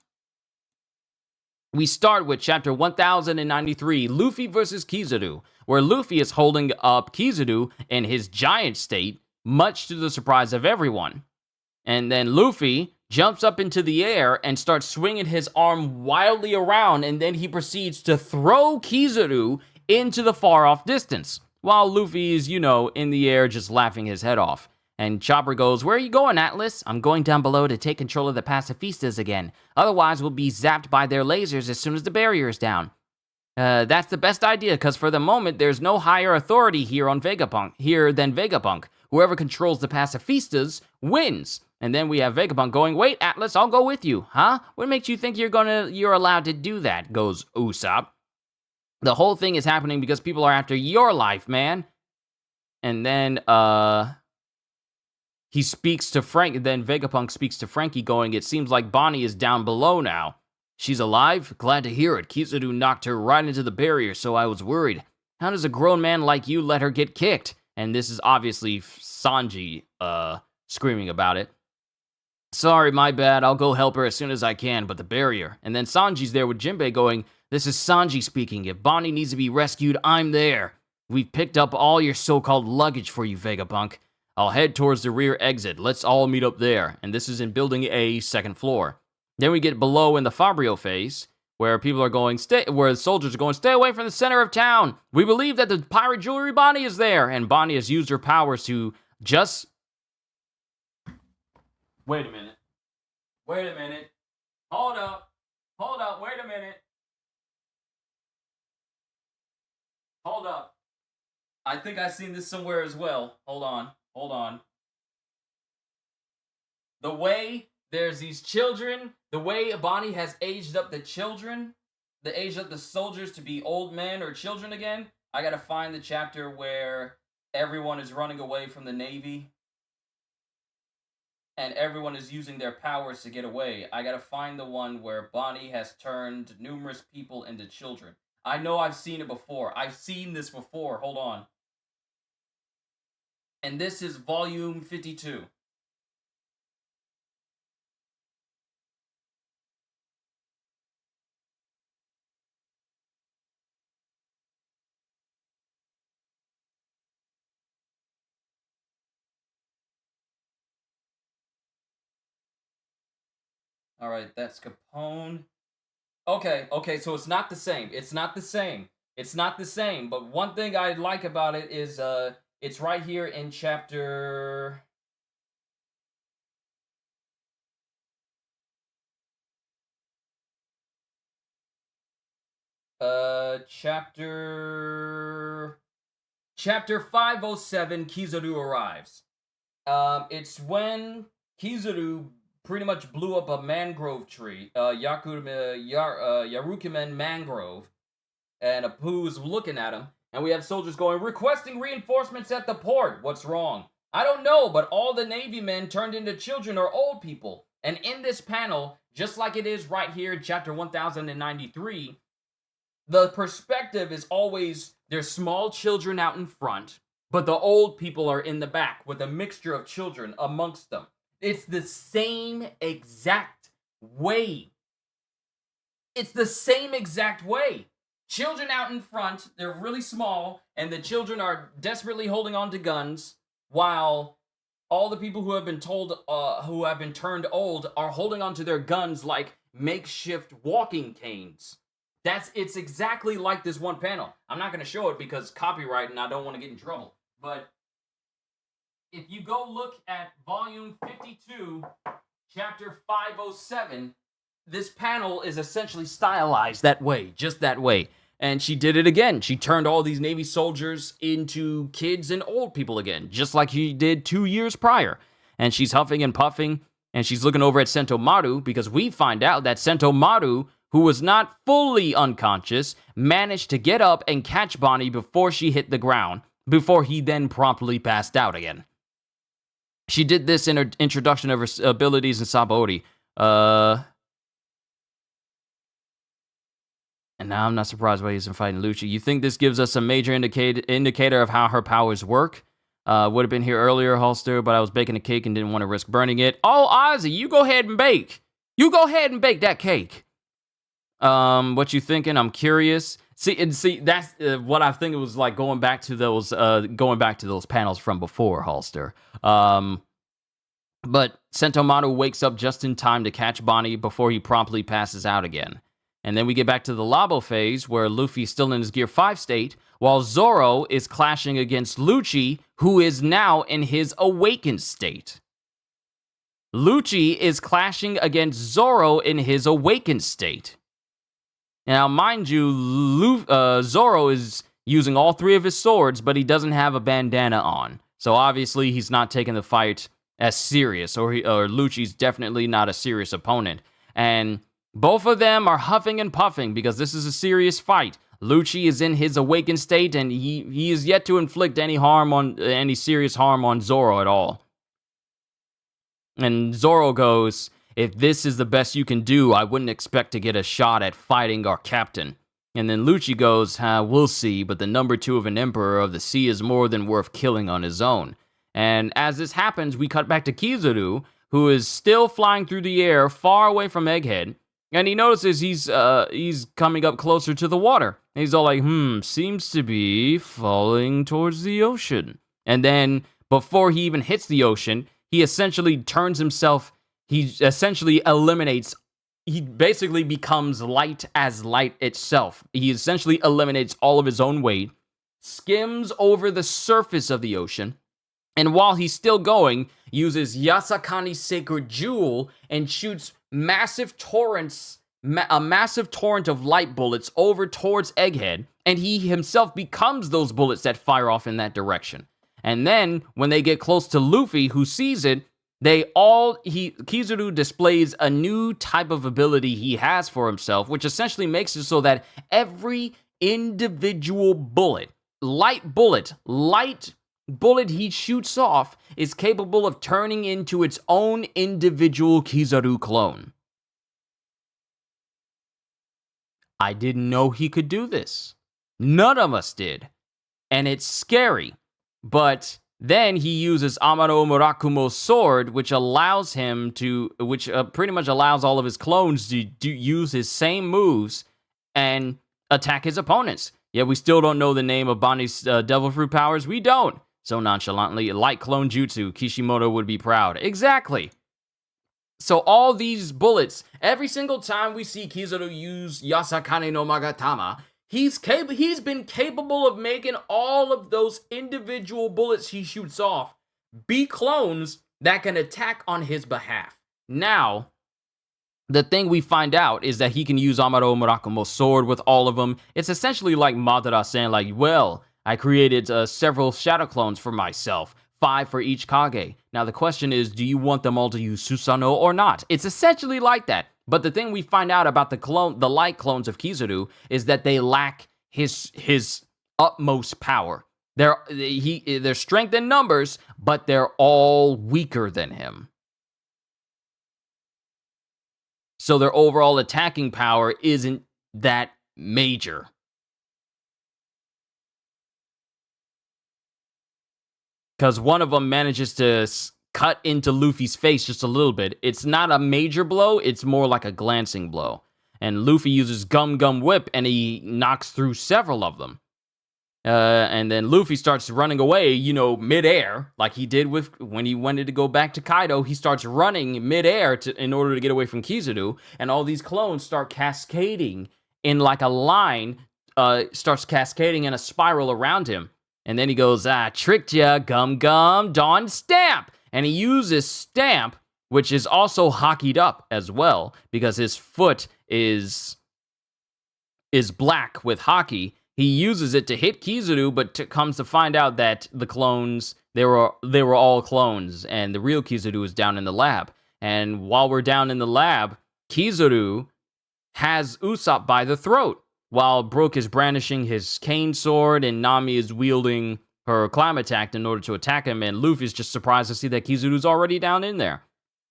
with chapter 1093, Luffy versus Kizaru, where Luffy is holding up Kizaru in his giant state, much to the surprise of everyone. And then Luffy jumps up into the air and starts swinging his arm wildly around, and then he proceeds to throw Kizaru into the far-off distance, while Luffy is, in the air just laughing his head off. And Chopper goes, "Where are you going, Atlas?" "I'm going down below to take control of the pacifistas again. Otherwise, we'll be zapped by their lasers as soon as the barrier is down." That's the best idea, because for the moment, there's no higher authority here than Vegapunk. Whoever controls the pacifistas wins. And then we have Vegapunk going, "Wait, Atlas, I'll go with you." "Huh? What makes you think you're allowed to do that?" goes Usopp. "The whole thing is happening because people are after your life, man." And then, he speaks to Frank, then Vegapunk speaks to Frankie going, "It seems like Bonnie is down below now." "She's alive? Glad to hear it. Kizaru knocked her right into the barrier, so I was worried. How does a grown man like you let her get kicked?" And this is obviously Sanji, screaming about it. "Sorry, my bad. I'll go help her as soon as I can, but the barrier." And then Sanji's there with Jinbei going, "This is Sanji speaking. If Bonnie needs to be rescued, I'm there. We've picked up all your so-called luggage for you, Vegapunk. I'll head towards the rear exit. Let's all meet up there." And this is in Building A, second floor. Then we get below in the Fabrio phase, where people are going, where the soldiers are going, "Stay away from the center of town. We believe that the pirate jewelry Bonnie is there." And Bonnie has used her powers to just... Wait a minute. Hold up. Wait a minute. Hold up. I think I've seen this somewhere as well. Hold on. The way there's these children, the way Bonnie has aged up the children, aged up the soldiers to be old men or children again. I gotta find the chapter where everyone is running away from the Navy and everyone is using their powers to get away. I gotta find the one where Bonnie has turned numerous people into children. I know I've seen it before. I've seen this before. Hold on. And this is volume 52. All right, that's Capone. Okay, so it's not the same. But one thing I like about it is it's right here in chapter... chapter Chapter 507, Kizaru arrives. It's when Kizaru pretty much blew up a mangrove tree, Yarukimen mangrove, and Apu's looking at him, and we have soldiers going, requesting reinforcements at the port. What's wrong? I don't know, but all the Navy men turned into children or old people. And in this panel, just like it is right here in chapter 1093, the perspective is always there's small children out in front, but the old people are in the back with a mixture of children amongst them. It's the same exact way. It's the same exact way. Children out in front, they're really small, and the children are desperately holding on to guns, while all the people who have been turned old are holding on to their guns like makeshift walking canes. It's exactly like this one panel. I'm not going to show it because copyright and I don't want to get in trouble. But if you go look at volume 52, chapter 507, this panel is essentially stylized that way, just that way. And she did it again. She turned all these Navy soldiers into kids and old people again, just like she did 2 years prior. And she's huffing and puffing, and she's looking over at Sentomaru, because we find out that Sentomaru, who was not fully unconscious, managed to get up and catch Bonnie before she hit the ground, before he then promptly passed out again. She did this in her introduction of her abilities in Sabaody. And now I'm not surprised why he's fighting Lucci. You think this gives us a major indicator of how her powers work? Would have been here earlier, Holster, but I was baking a cake and didn't want to risk burning it. Oh, Ozzy, you go ahead and bake. You go ahead and bake that cake. What you thinking? I'm curious. See, that's what I think it was like going back to those panels from before, Holster. But Sentomaru wakes up just in time to catch Bonnie before he promptly passes out again. And then we get back to the Labo phase, where Luffy's still in his Gear 5 state, while Zoro is clashing against Lucci, who is now in his awakened state. Lucci is clashing against Zoro in his awakened state. Now, mind you, Zoro is using all three of his swords, but he doesn't have a bandana on. So obviously, he's not taking the fight as serious, or Lucci's definitely not a serious opponent. And both of them are huffing and puffing because this is a serious fight. Lucci is in his awakened state, and he is yet to inflict any serious harm on Zoro at all. And Zoro goes, if this is the best you can do, I wouldn't expect to get a shot at fighting our captain. And then Lucci goes, we'll see, but the number 2 of an emperor of the sea is more than worth killing on his own. And as this happens, we cut back to Kizaru, who is still flying through the air far away from Egghead. And he notices he's coming up closer to the water. And he's all like, seems to be falling towards the ocean. And then, before he even hits the ocean, he essentially turns himself, he basically becomes light as light itself. He essentially eliminates all of his own weight, skims over the surface of the ocean, and while he's still going, uses Yasakani's sacred jewel and shoots a massive torrent of light bullets over towards Egghead, and he himself becomes those bullets that fire off in that direction. And then, when they get close to Luffy, who sees it, Kizaru displays a new type of ability he has for himself, which essentially makes it so that every individual light bullet he shoots off is capable of turning into its own individual Kizaru clone. I didn't know he could do this. None of us did. And it's scary. But then he uses Amano Murakumo's sword, which pretty much allows all of his clones to use his same moves and attack his opponents. Yet we still don't know the name of Bonnie's devil fruit powers. We don't. So nonchalantly, like clone jutsu, Kishimoto would be proud. Exactly. So all these bullets, every single time we see Kizaru use Yasakane no Magatama, he's been capable of making all of those individual bullets he shoots off be clones that can attack on his behalf. Now, the thing we find out is that he can use Amaro Murakumo's sword with all of them. It's essentially like Madara saying, like, well, I created several shadow clones for myself, 5 for each Kage. Now the question is, do you want them all to use Susanoo or not? It's essentially like that. But the thing we find out about the light clones of Kizaru is that they lack his utmost power. They're strength in numbers, but they're all weaker than him. So their overall attacking power isn't that major. Because one of them manages to cut into Luffy's face just a little bit. It's not a major blow, it's more like a glancing blow. And Luffy uses Gum Gum Whip, and he knocks through several of them. And then Luffy starts running away, midair, like he did when he wanted to go back to Kaido. He starts running midair in order to get away from Kizaru, and all these clones start cascading in like a line, starts cascading in a spiral around him. And then he goes, tricked ya, Gum Gum, Dawn Stamp! And he uses Stamp, which is also hockeyed up as well, because his foot is black with hockey. He uses it to hit Kizaru, but comes to find out that the clones, they were all clones, and the real Kizaru is down in the lab. And while we're down in the lab, Kizaru has Usopp by the throat, while Brook is brandishing his cane sword, and Nami is wielding her climb attack in order to attack him, and Luffy's just surprised to see that Kizaru's already down in there.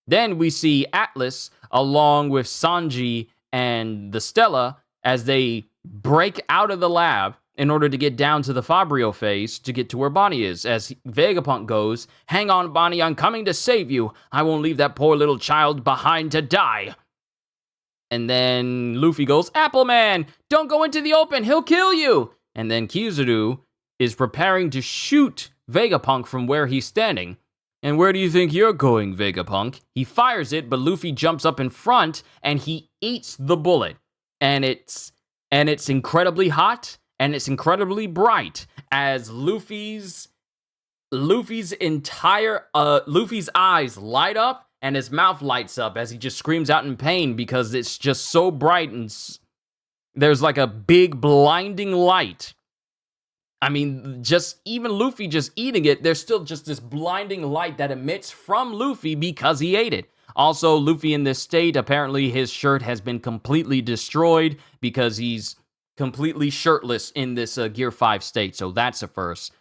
Then we see Atlas, along with Sanji and the Stella, as they break out of the lab in order to get down to the Fabrio phase to get to where Bonnie is. As Vegapunk goes, "Hang on, Bonnie, I'm coming to save you. I won't leave that poor little child behind to die." And then Luffy goes, "Appleman, don't go into the open, he'll kill you." And then Kizaru is preparing to shoot Vegapunk from where he's standing. "And where do you think you're going, Vegapunk?" He fires it, but Luffy jumps up in front and he eats the bullet. And it's incredibly hot, and it's incredibly bright, as Luffy's eyes light up and his mouth lights up as he just screams out in pain because it's just so bright, and there's like a big blinding light. I mean, just even Luffy just eating it, there's still just this blinding light that emits from Luffy because he ate it. Also, Luffy in this state, apparently his shirt has been completely destroyed because he's completely shirtless in this Gear 5 state, so that's a first.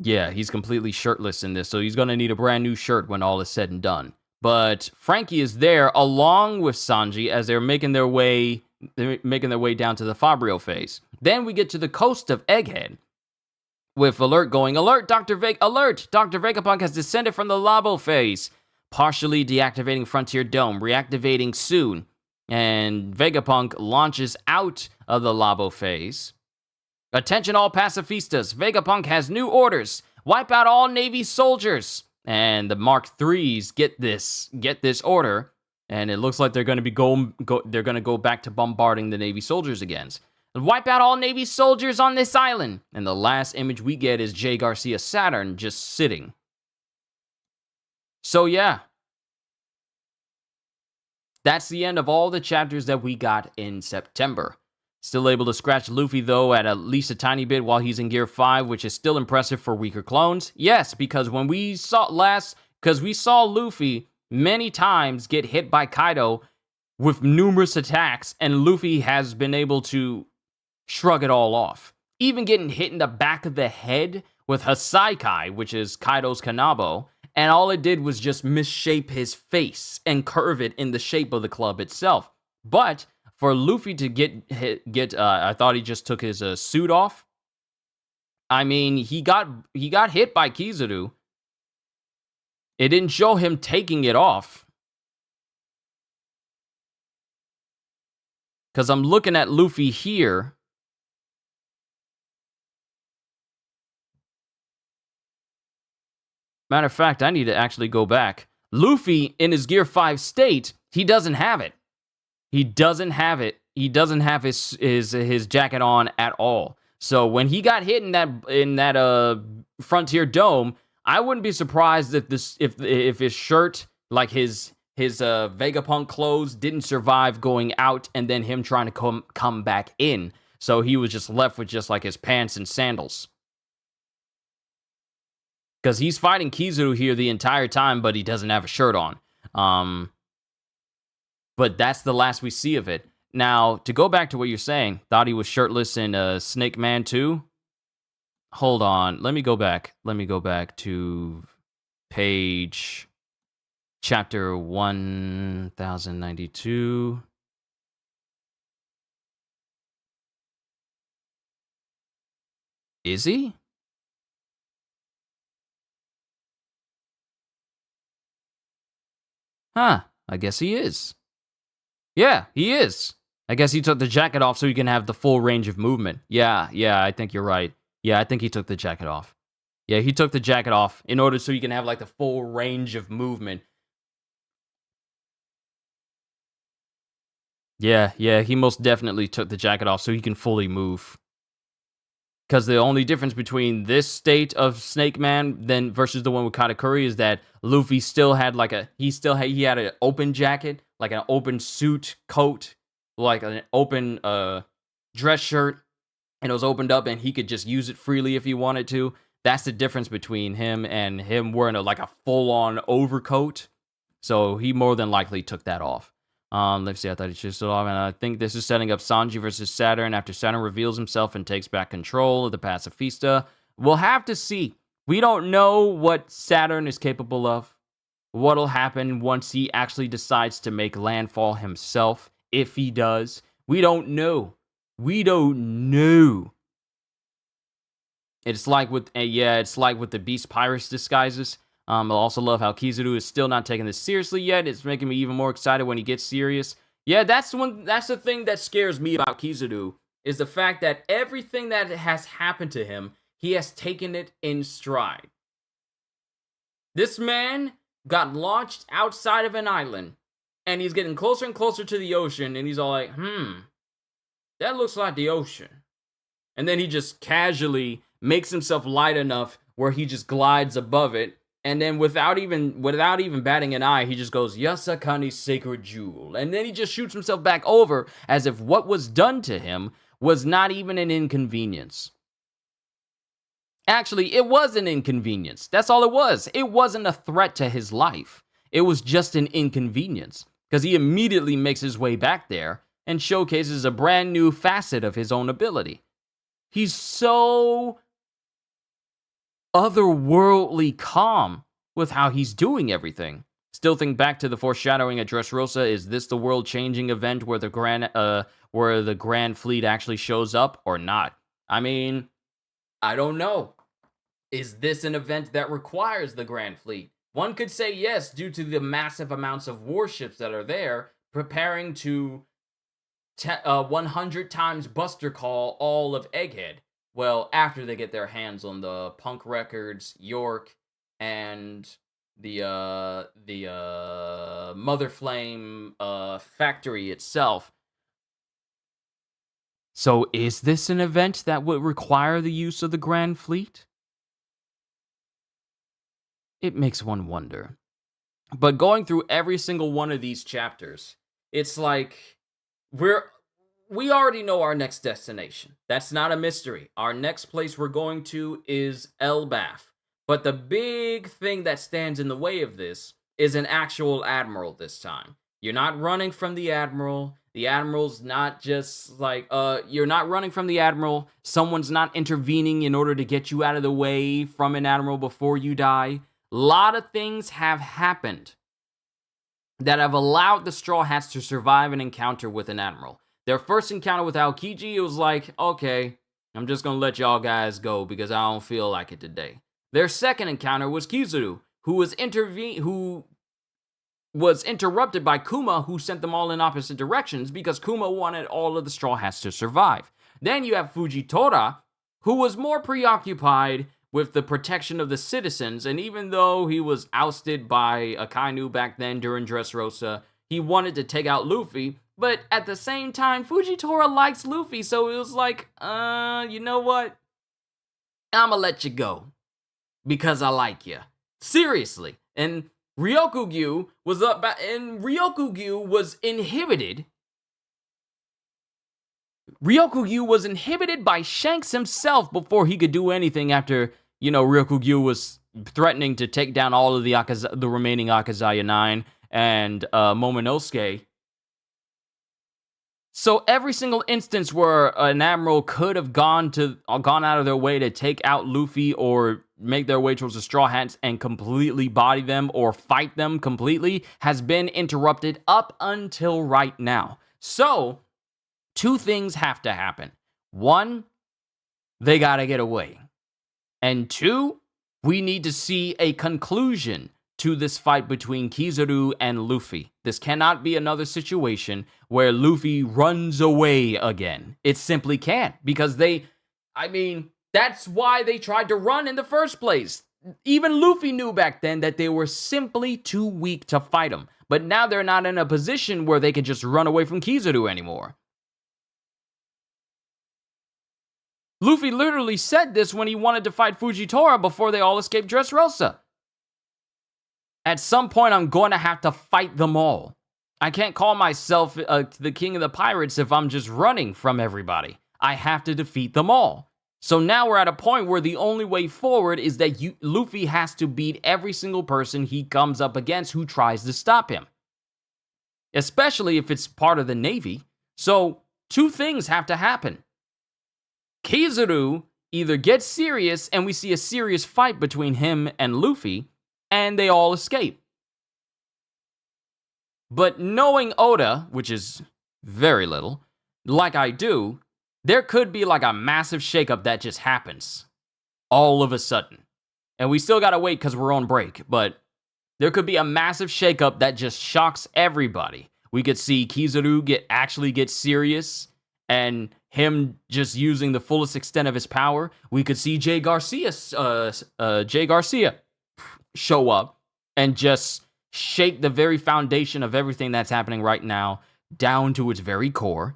Yeah, he's completely shirtless in this, so he's gonna need a brand new shirt when all is said and done. But Frankie is there along with Sanji as they're making their way down to the Fabrio phase. Then we get to the coast of Egghead, with Alert going, "Alert, Alert! Dr. Vegapunk has descended from the Labo phase. Partially deactivating Frontier Dome, reactivating soon." And Vegapunk launches out of the Labo phase. "Attention all pacifistas, Vegapunk has new orders. Wipe out all Navy soldiers." And the Mark IIIs get this order, and it looks like they're going to go back to bombarding the Navy soldiers again. "Wipe out all Navy soldiers on this island." And the last image we get is Jay Garcia Saturn just sitting. So yeah. That's the end of all the chapters that we got in September. Still able to scratch Luffy, though, at least a tiny bit while he's in Gear 5, which is still impressive for weaker clones. Yes, because when we saw Luffy many times get hit by Kaido with numerous attacks, and Luffy has been able to shrug it all off. Even getting hit in the back of the head with Hasaikai, which is Kaido's Kanabo, and all it did was just misshape his face and curve it in the shape of the club itself. But for Luffy to get I thought he just took his suit off. I mean, he got hit by Kizaru. It didn't show him taking it off. Because I'm looking at Luffy here. Matter of fact, I need to actually go back. Luffy, in his Gear 5 state, he doesn't have it. He doesn't have it. He doesn't have his jacket on at all. So when he got hit in that Frontier Dome, I wouldn't be surprised if his shirt, like his Vegapunk clothes, didn't survive going out and then him trying to come back in. So he was just left with just like his pants and sandals. Because he's fighting Kizaru here the entire time, but he doesn't have a shirt on. But that's the last we see of it. Now, to go back to what you're saying, thought he was shirtless in Snake Man 2? Hold on. Let me go back. Let me go back to page... Chapter 1092. Is he? Huh. I guess he is. Yeah, he is. I guess he took the jacket off so he can have the full range of movement. Yeah, I think you're right. Yeah, I think he took the jacket off. Yeah, he took the jacket off in order so he can have like the full range of movement. Yeah, he most definitely took the jacket off so he can fully move. Because the only difference between this state of Snake Man then versus the one with Katakuri is that Luffy still had like he had an open jacket, like an open suit coat, like an open dress shirt, and it was opened up and he could just use it freely if he wanted to. That's the difference between him and him wearing a full-on overcoat. So he more than likely took that off. Let's see, I thought he should still off, and I think this is setting up Sanji versus Saturn after Saturn reveals himself and takes back control of the Pacifista. We'll have to see. We don't know what Saturn is capable of. What'll happen once he actually decides to make landfall himself, if he does. We don't know. We don't know. It's like with the Beast Pirates disguises. I also love how Kizaru is still not taking this seriously yet. It's making me even more excited when he gets serious. Yeah, that's the thing that scares me about Kizaru, is the fact that everything that has happened to him, he has taken it in stride. This man got launched outside of an island, and he's getting closer and closer to the ocean, and he's all like, that looks like the ocean. And then he just casually makes himself light enough where he just glides above it. And then without even batting an eye, he just goes, Yasakani's sacred jewel. And then he just shoots himself back over as if what was done to him was not even an inconvenience. Actually, it was an inconvenience. That's all it was. It wasn't a threat to his life. It was just an inconvenience. Because he immediately makes his way back there and showcases a brand new facet of his own ability. He's so otherworldly calm with how he's doing everything. Still think back to the foreshadowing at Dressrosa. Is this the world-changing event where the Grand Fleet actually shows up or not? I mean, I don't know. Is this an event that requires the Grand Fleet? One could say yes, due to the massive amounts of warships that are there, preparing to 100 times Buster Call all of Egghead. Well, after they get their hands on the Punk Records, York, and the Mother Flame factory itself. So is this an event that would require the use of the Grand Fleet? It makes one wonder. But going through every single one of these chapters, it's like we already know our next destination. That's not a mystery. Our next place we're going to is Elbaf. But the big thing that stands in the way of this is an actual admiral this time. You're not running from the admiral. The admiral's not just like, you're not running from the admiral. Someone's not intervening in order to get you out of the way from an admiral before you die. A lot of things have happened that have allowed the Straw Hats to survive an encounter with an admiral. Their first encounter with Aokiji, it was like, okay, I'm just gonna let y'all guys go because I don't feel like it today. Their second encounter was Kizaru, who was interrupted by Kuma, who sent them all in opposite directions because Kuma wanted all of the Straw Hats to survive. Then you have Fujitora, who was more preoccupied with the protection of the citizens, and even though he was ousted by Akainu back then during Dressrosa, he wanted to take out Luffy. But at the same time, Fujitora likes Luffy, so it was like, you know what? I'ma let you go. Because I like you. Seriously. And Ryokugyu was inhibited. Ryokugyu was inhibited by Shanks himself before he could do anything after, Ryokugyu was threatening to take down all of the remaining Akazaya 9 and Momonosuke. So every single instance where an admiral could have gone out of their way to take out Luffy or make their way towards the Straw Hats and completely body them or fight them completely has been interrupted up until right now. So, two things have to happen. One, they gotta get away. And two, we need to see a conclusion to this fight between Kizaru and Luffy. This cannot be another situation where Luffy runs away again. It simply can't, because that's why they tried to run in the first place. Even Luffy knew back then that they were simply too weak to fight him. But now they're not in a position where they can just run away from Kizaru anymore. Luffy literally said this when he wanted to fight Fujitora before they all escaped Dressrosa. At some point, I'm going to have to fight them all. I can't call myself the king of the pirates if I'm just running from everybody. I have to defeat them all. So now we're at a point where the only way forward is that Luffy has to beat every single person he comes up against who tries to stop him. Especially if it's part of the Navy. So, two things have to happen. Kizaru either gets serious and we see a serious fight between him and Luffy, and they all escape. But knowing Oda, which is very little, like I do, there could be like a massive shakeup that just happens all of a sudden. And we still gotta wait because we're on break, but there could be a massive shakeup that just shocks everybody. We could see Kizaru actually get serious and him just using the fullest extent of his power. We could see Jay Garcia show up and just shake the very foundation of everything that's happening right now down to its very core.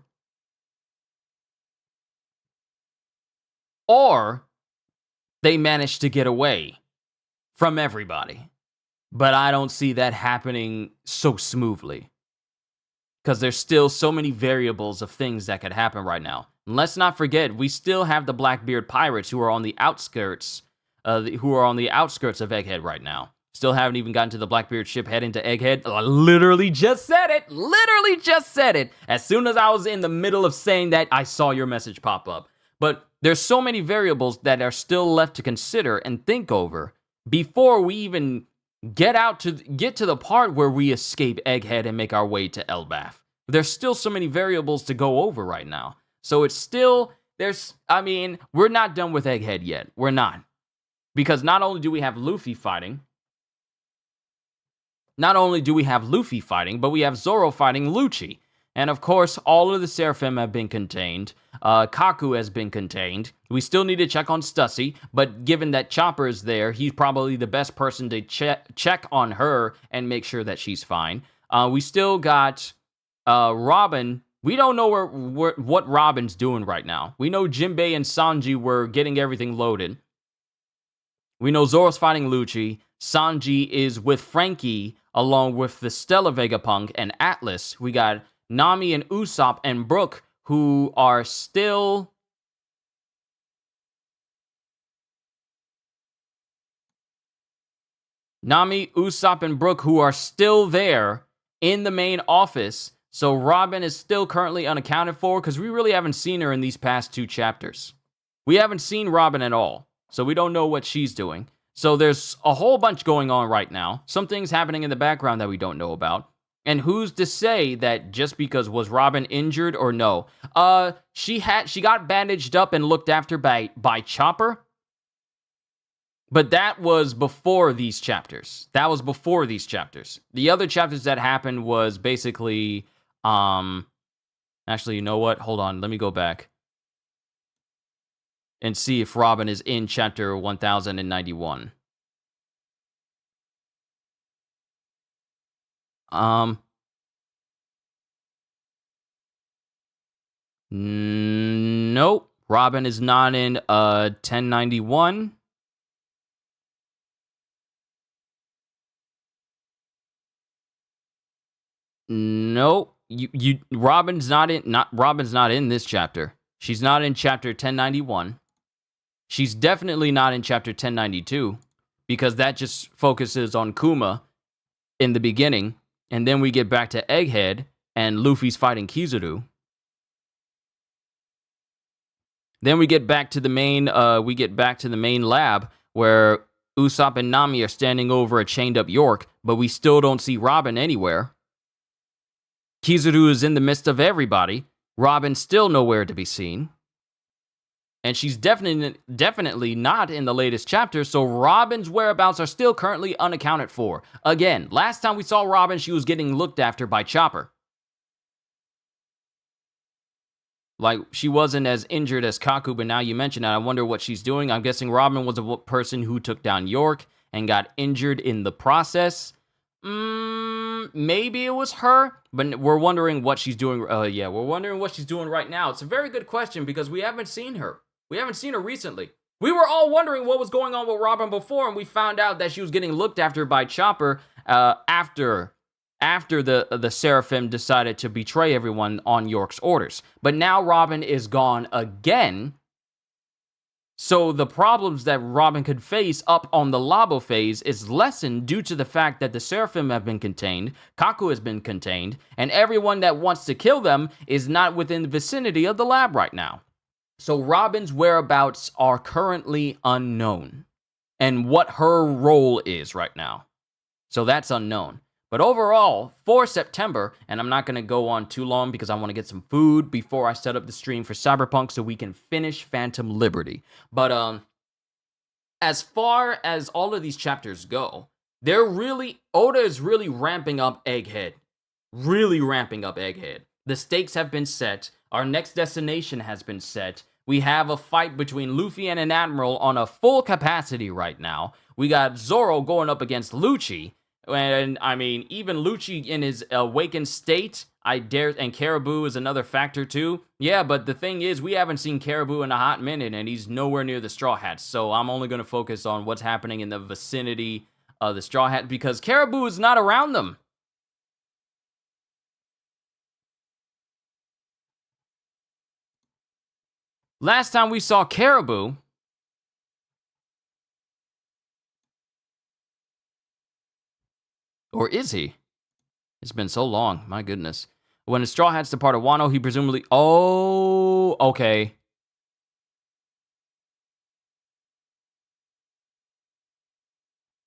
Or they manage to get away from everybody. But I don't see that happening so smoothly, because there's still so many variables of things that could happen right now. And let's not forget, we still have the Blackbeard pirates who are on the outskirts of Egghead right now. Still haven't even gotten to the Blackbeard ship heading to Egghead. I literally just said it. As soon as I was in the middle of saying that, I saw your message pop up. But there's so many variables that are still left to consider and think over before we even get to the part where we escape Egghead and make our way to Elbaf. There's still so many variables to go over right now. So it's still, we're not done with Egghead yet. We're not. Because not only do we have Luffy fighting, but we have Zoro fighting Lucci. And of course, all of the Seraphim have been contained. Kaku has been contained. We still need to check on Stussy, but given that Chopper is there, he's probably the best person to check on her and make sure that she's fine. We still got Robin. We don't know what Robin's doing right now. We know Jinbei and Sanji were getting everything loaded. We know Zoro's fighting Lucci. Sanji is with Frankie, along with the Stella Vegapunk and Atlas. We got Nami and Usopp and Brook, who are still... Nami, Usopp, and Brook, who are still there in the main office. So Robin is still currently unaccounted for, because we really haven't seen her in these past 2 chapters. We haven't seen Robin at all, so we don't know what she's doing. So there's a whole bunch going on right now. Some things happening in the background that we don't know about. And who's to say that just because was Robin injured or no? She got bandaged up and looked after by Chopper. But that was before these chapters. The other chapters that happened was basically, actually, you know what? Hold on, let me go back and see if Robin is in chapter 1091. Nope. Robin is not in 1091. Nope. Robin's not in this chapter. She's not in chapter 1091. She's definitely not in chapter 1092, because that just focuses on Kuma in the beginning, and then we get back to Egghead, and Luffy's fighting Kizaru. Then we get back to the main lab where Usopp and Nami are standing over a chained up York, but we still don't see Robin anywhere. Kizaru is in the midst of everybody. Robin's still nowhere to be seen. And she's definitely not in the latest chapter, so Robin's whereabouts are still currently unaccounted for. Again, last time we saw Robin, she was getting looked after by Chopper. Like, she wasn't as injured as Kaku, but now you mention that, I wonder what she's doing. I'm guessing Robin was a person who took down York and got injured in the process. Maybe it was her, but we're wondering what she's doing. We're wondering what she's doing right now. It's a very good question because we haven't seen her. We haven't seen her recently. We were all wondering what was going on with Robin before, and we found out that she was getting looked after by Chopper after the Seraphim decided to betray everyone on York's orders. But now Robin is gone again. So the problems that Robin could face up on the Labo phase is lessened due to the fact that the Seraphim have been contained, Kaku has been contained, and everyone that wants to kill them is not within the vicinity of the lab right now. So Robin's whereabouts are currently unknown, and what her role is right now. So that's unknown. But overall, for September, and I'm not going to go on too long because I want to get some food before I set up the stream for Cyberpunk so we can finish Phantom Liberty. But as far as all of these chapters go, Oda is really ramping up Egghead. Really ramping up Egghead. The stakes have been set. Our next destination has been set. We have a fight between Luffy and an admiral on a full capacity right now. We got Zoro going up against Lucci. And, I mean, even Lucci in his awakened state, and Caribou is another factor too. Yeah, but the thing is, we haven't seen Caribou in a hot minute, and he's nowhere near the Straw Hats. So I'm only going to focus on what's happening in the vicinity of the Straw Hat, because Caribou is not around them. Last time we saw Caribou, or is he? It's been so long, my goodness. When the Straw Hats departed Wano, he presumably... Oh, okay.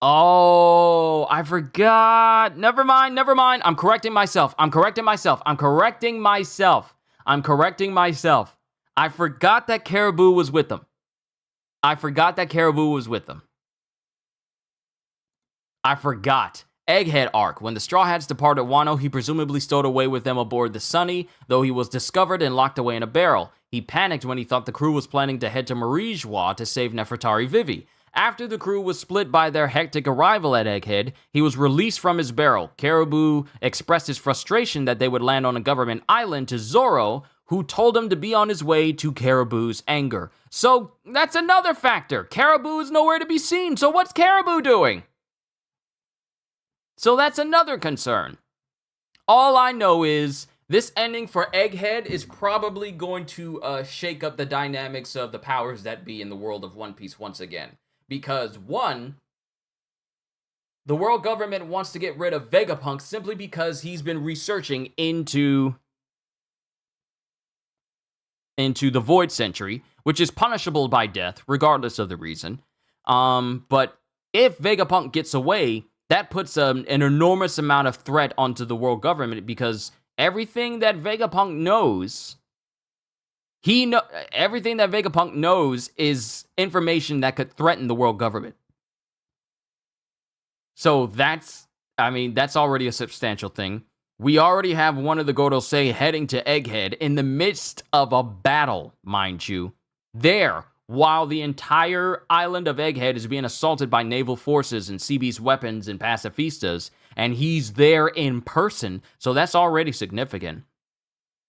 Oh, I forgot. Never mind. I'm correcting myself. I forgot that Caribou was with them. I forgot. Egghead arc. When the Straw Hats departed Wano, he presumably stowed away with them aboard the Sunny, though he was discovered and locked away in a barrel. He panicked when he thought the crew was planning to head to Marigewa to save Nefertari Vivi. After the crew was split by their hectic arrival at Egghead, he was released from his barrel. Caribou expressed his frustration that they would land on a government island to Zoro, who told him to be on his way to Caribou's anger. So, that's another factor. Caribou is nowhere to be seen, so what's Caribou doing? So that's another concern. All I know is this ending for Egghead is probably going to shake up the dynamics of the powers that be in the world of One Piece once again. Because, one, the world government wants to get rid of Vegapunk simply because he's been researching into the Void Century, which is punishable by death, regardless of the reason. But if Vegapunk gets away, that puts an enormous amount of threat onto the world government, because everything that Vegapunk knows, everything that Vegapunk knows is information that could threaten the world government. So that's already a substantial thing. We already have one of the Gorosei heading to Egghead in the midst of a battle, mind you. There, while the entire island of Egghead is being assaulted by naval forces and sea beast weapons and pacifistas, and he's there in person, so that's already significant.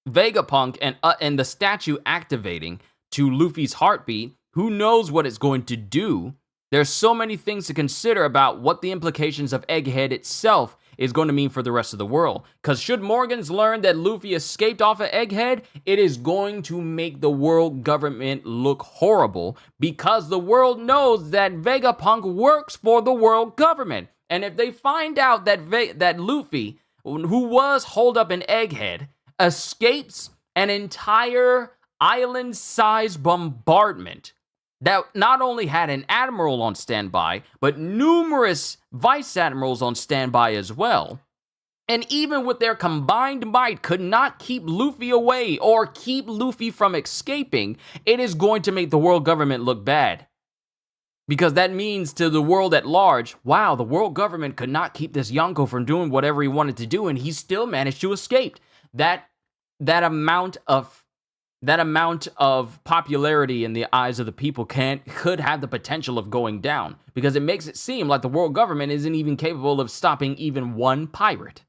Vegapunk and the statue activating to Luffy's heartbeat, who knows what it's going to do? There's so many things to consider about what the implications of Egghead itself is going to mean for the rest of the world. Because should Morgans learn that Luffy escaped off of Egghead, it is going to make the world government look horrible, because the world knows that Vegapunk works for the world government. And if they find out that Luffy, who was holed up in Egghead, escapes an entire island-sized bombardment that not only had an admiral on standby, but numerous vice admirals on standby as well, and even with their combined might could not keep Luffy away or keep Luffy from escaping, it is going to make the world government look bad. Because that means to the world at large, wow, the world government could not keep this Yonko from doing whatever he wanted to do, and he still managed to escape. That amount of popularity in the eyes of the people could have the potential of going down, because it makes it seem like the world government isn't even capable of stopping even one pirate.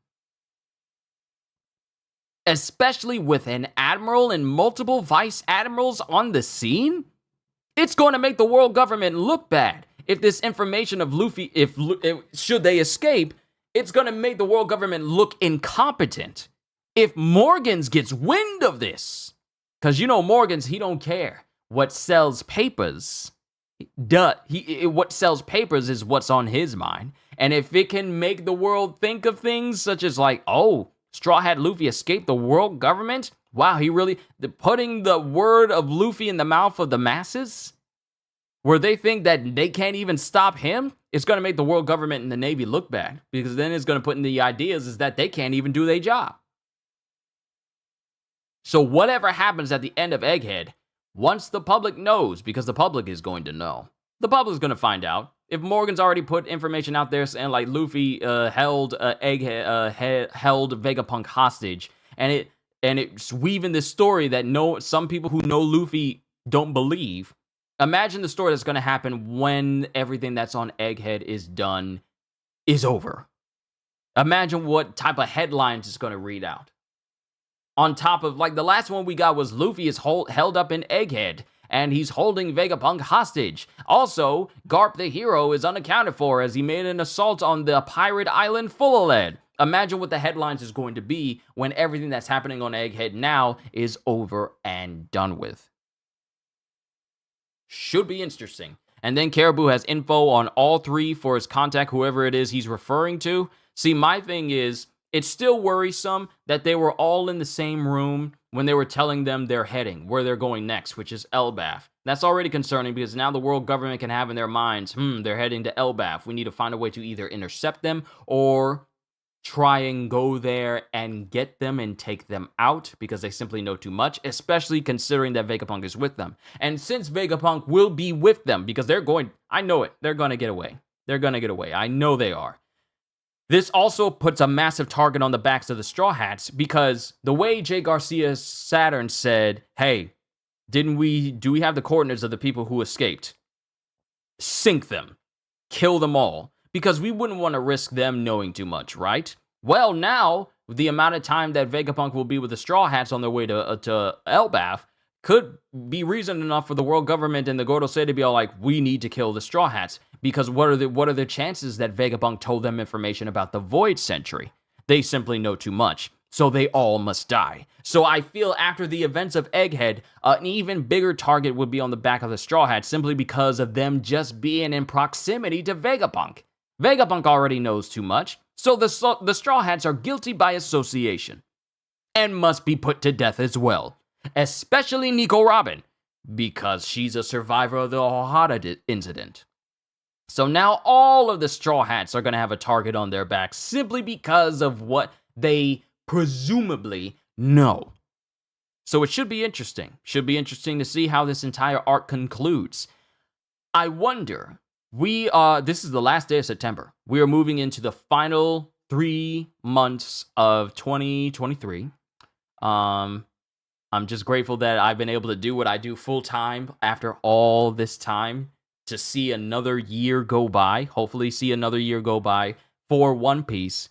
Especially with an admiral and multiple vice admirals on the scene, it's going to make the world government look bad. If this information of Luffy, should they escape, it's going to make the world government look incompetent. If Morgans gets wind of this, because Morgans, he don't care. What sells papers, what sells papers is what's on his mind. And if it can make the world think of things such as like, oh, Straw Hat Luffy escaped the world government? Wow, putting the word of Luffy in the mouth of the masses, where they think that they can't even stop him, it's going to make the world government and the Navy look bad. Because then it's going to put in the ideas is that they can't even do their job. So whatever happens at the end of Egghead, once the public knows, because the public is going to know, the public is going to find out. If Morgan's already put information out there saying like Luffy held Vegapunk hostage, and it's weaving this story that some people who know Luffy don't believe. Imagine the story that's going to happen when everything that's on Egghead is over. Imagine what type of headlines it's going to read out. On top of, like, the last one we got was Luffy is held up in Egghead, and he's holding Vegapunk hostage. Also, Garp the hero is unaccounted for as he made an assault on the pirate island full of lead. Imagine what the headlines is going to be when everything that's happening on Egghead now is over and done with. Should be interesting. And then Caribou has info on all three for his contact, whoever it is he's referring to. See, my thing is, it's still worrisome that they were all in the same room when they were telling them they're heading, where they're going next, which is Elbaf. That's already concerning because now the world government can have in their minds, they're heading to Elbaf. We need to find a way to either intercept them or try and go there and get them and take them out because they simply know too much, especially considering that Vegapunk is with them. And since Vegapunk will be with them because I know it, they're going to get away. They're going to get away. I know they are. This also puts a massive target on the backs of the Straw Hats because the way Jay Garcia Saturn said, hey, do we have the coordinates of the people who escaped? Sink them. Kill them all. Because we wouldn't want to risk them knowing too much, right? Well, now, the amount of time that Vegapunk will be with the Straw Hats on their way to Elbaf could be reason enough for the world government and the Gordo State to be all like, we need to kill the Straw Hats. Because what are the chances that Vegapunk told them information about the Void Century? They simply know too much, so they all must die. So I feel after the events of Egghead, an even bigger target would be on the back of the Straw Hats simply because of them just being in proximity to Vegapunk. Vegapunk already knows too much, so the Straw Hats are guilty by association and must be put to death as well. Especially Nico Robin, because she's a survivor of the Ohara incident. So now all of the Straw Hats are going to have a target on their back simply because of what they presumably know. So it should be interesting. Should be interesting to see how this entire arc concludes. I wonder, this is the last day of September. We are moving into the final 3 months of 2023. I'm just grateful that I've been able to do what I do full time after all this time. To see another year go by, hopefully see another year go by for One Piece.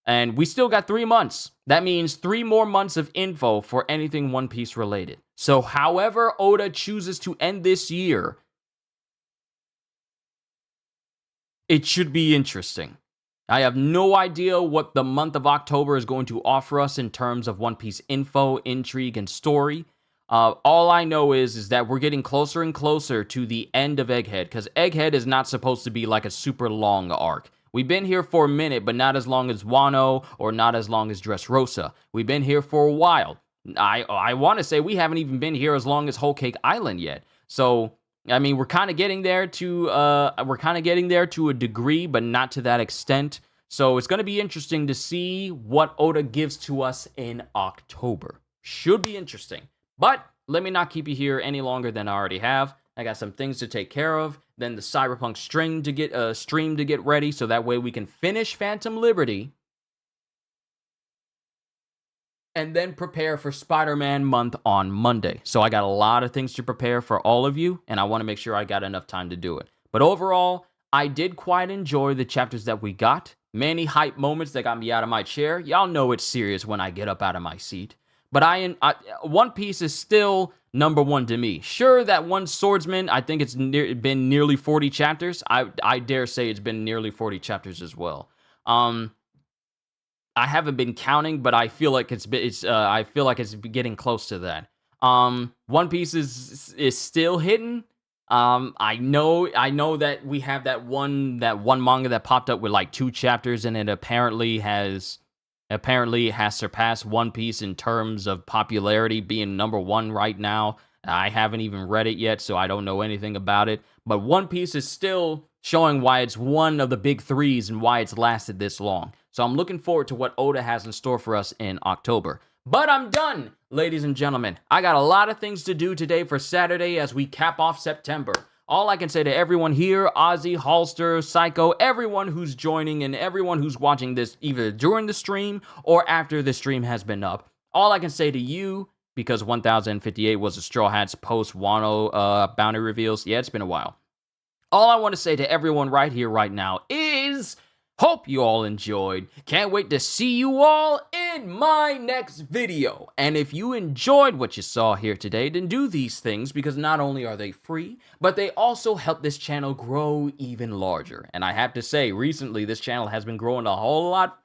And we still got 3 months. That means 3 more months of info for anything One Piece related. So however Oda chooses to end this year, it should be interesting. I have no idea what the month of October is going to offer us in terms of One Piece info, intrigue, and story. All I know is that we're getting closer and closer to the end of Egghead, because Egghead is not supposed to be like a super long arc. We've been here for a minute, but not as long as Wano or not as long as Dressrosa. We've been here for a while. I want to say we haven't even been here as long as Whole Cake Island yet. So I mean, we're kind of getting there to a degree, but not to that extent. So it's going to be interesting to see what Oda gives to us in October. Should be interesting. But let me not keep you here any longer than I already have. I got some things to take care of. Then the Cyberpunk stream to get ready, so that way we can finish Phantom Liberty. And then prepare for Spider-Man month on Monday. So I got a lot of things to prepare for all of you, and I want to make sure I got enough time to do it. But overall, I did quite enjoy the chapters that we got. Many hype moments that got me out of my chair. Y'all know it's serious when I get up out of my seat. But One Piece is still number one to me. Sure, that one swordsman, I think it's been nearly 40 chapters. I dare say it's been nearly 40 chapters as well. I haven't been counting, but I feel like it's getting close to that. One Piece is still hidden. I know that we have that one manga that popped up with like 2 chapters, and it apparently has surpassed One Piece in terms of popularity, being number 1 right now. I haven't even read it yet, so I don't know anything about it. But One Piece is still showing why it's one of the big 3s and why it's lasted this long. So I'm looking forward to what Oda has in store for us in October. But I'm done, ladies and gentlemen. I got a lot of things to do today for Saturday as we cap off September. All I can say to everyone here, Ozzy, Halster, Psycho, everyone who's joining and everyone who's watching this either during the stream or after the stream has been up, all I can say to you, because 1058 was the Straw Hats post-Wano bounty reveals, yeah, it's been a while. All I want to say to everyone right here, right now is, hope you all enjoyed. Can't wait to see you all in my next video. And if you enjoyed what you saw here today, then do these things, because not only are they free, but they also help this channel grow even larger. And I have to say, recently, this channel has been growing a whole lot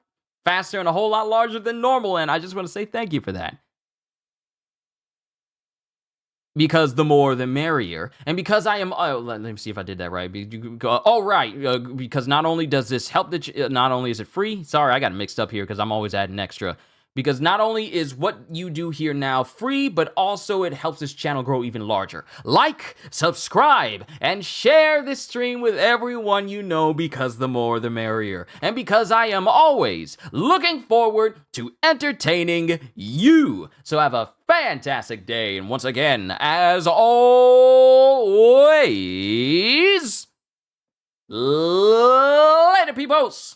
faster and a whole lot larger than normal, and I just want to say thank you for that. Because the more the merrier, and because I am, let me see if I did that right. Because not only does this help not only is it free, sorry, I got it mixed up here because I'm always adding extra. Because not only is what you do here now free, but also it helps this channel grow even larger. Like, subscribe, and share this stream with everyone you know, because the more the merrier. And because I am always looking forward to entertaining you. So have a fantastic day, and once again, as always, later, peoples!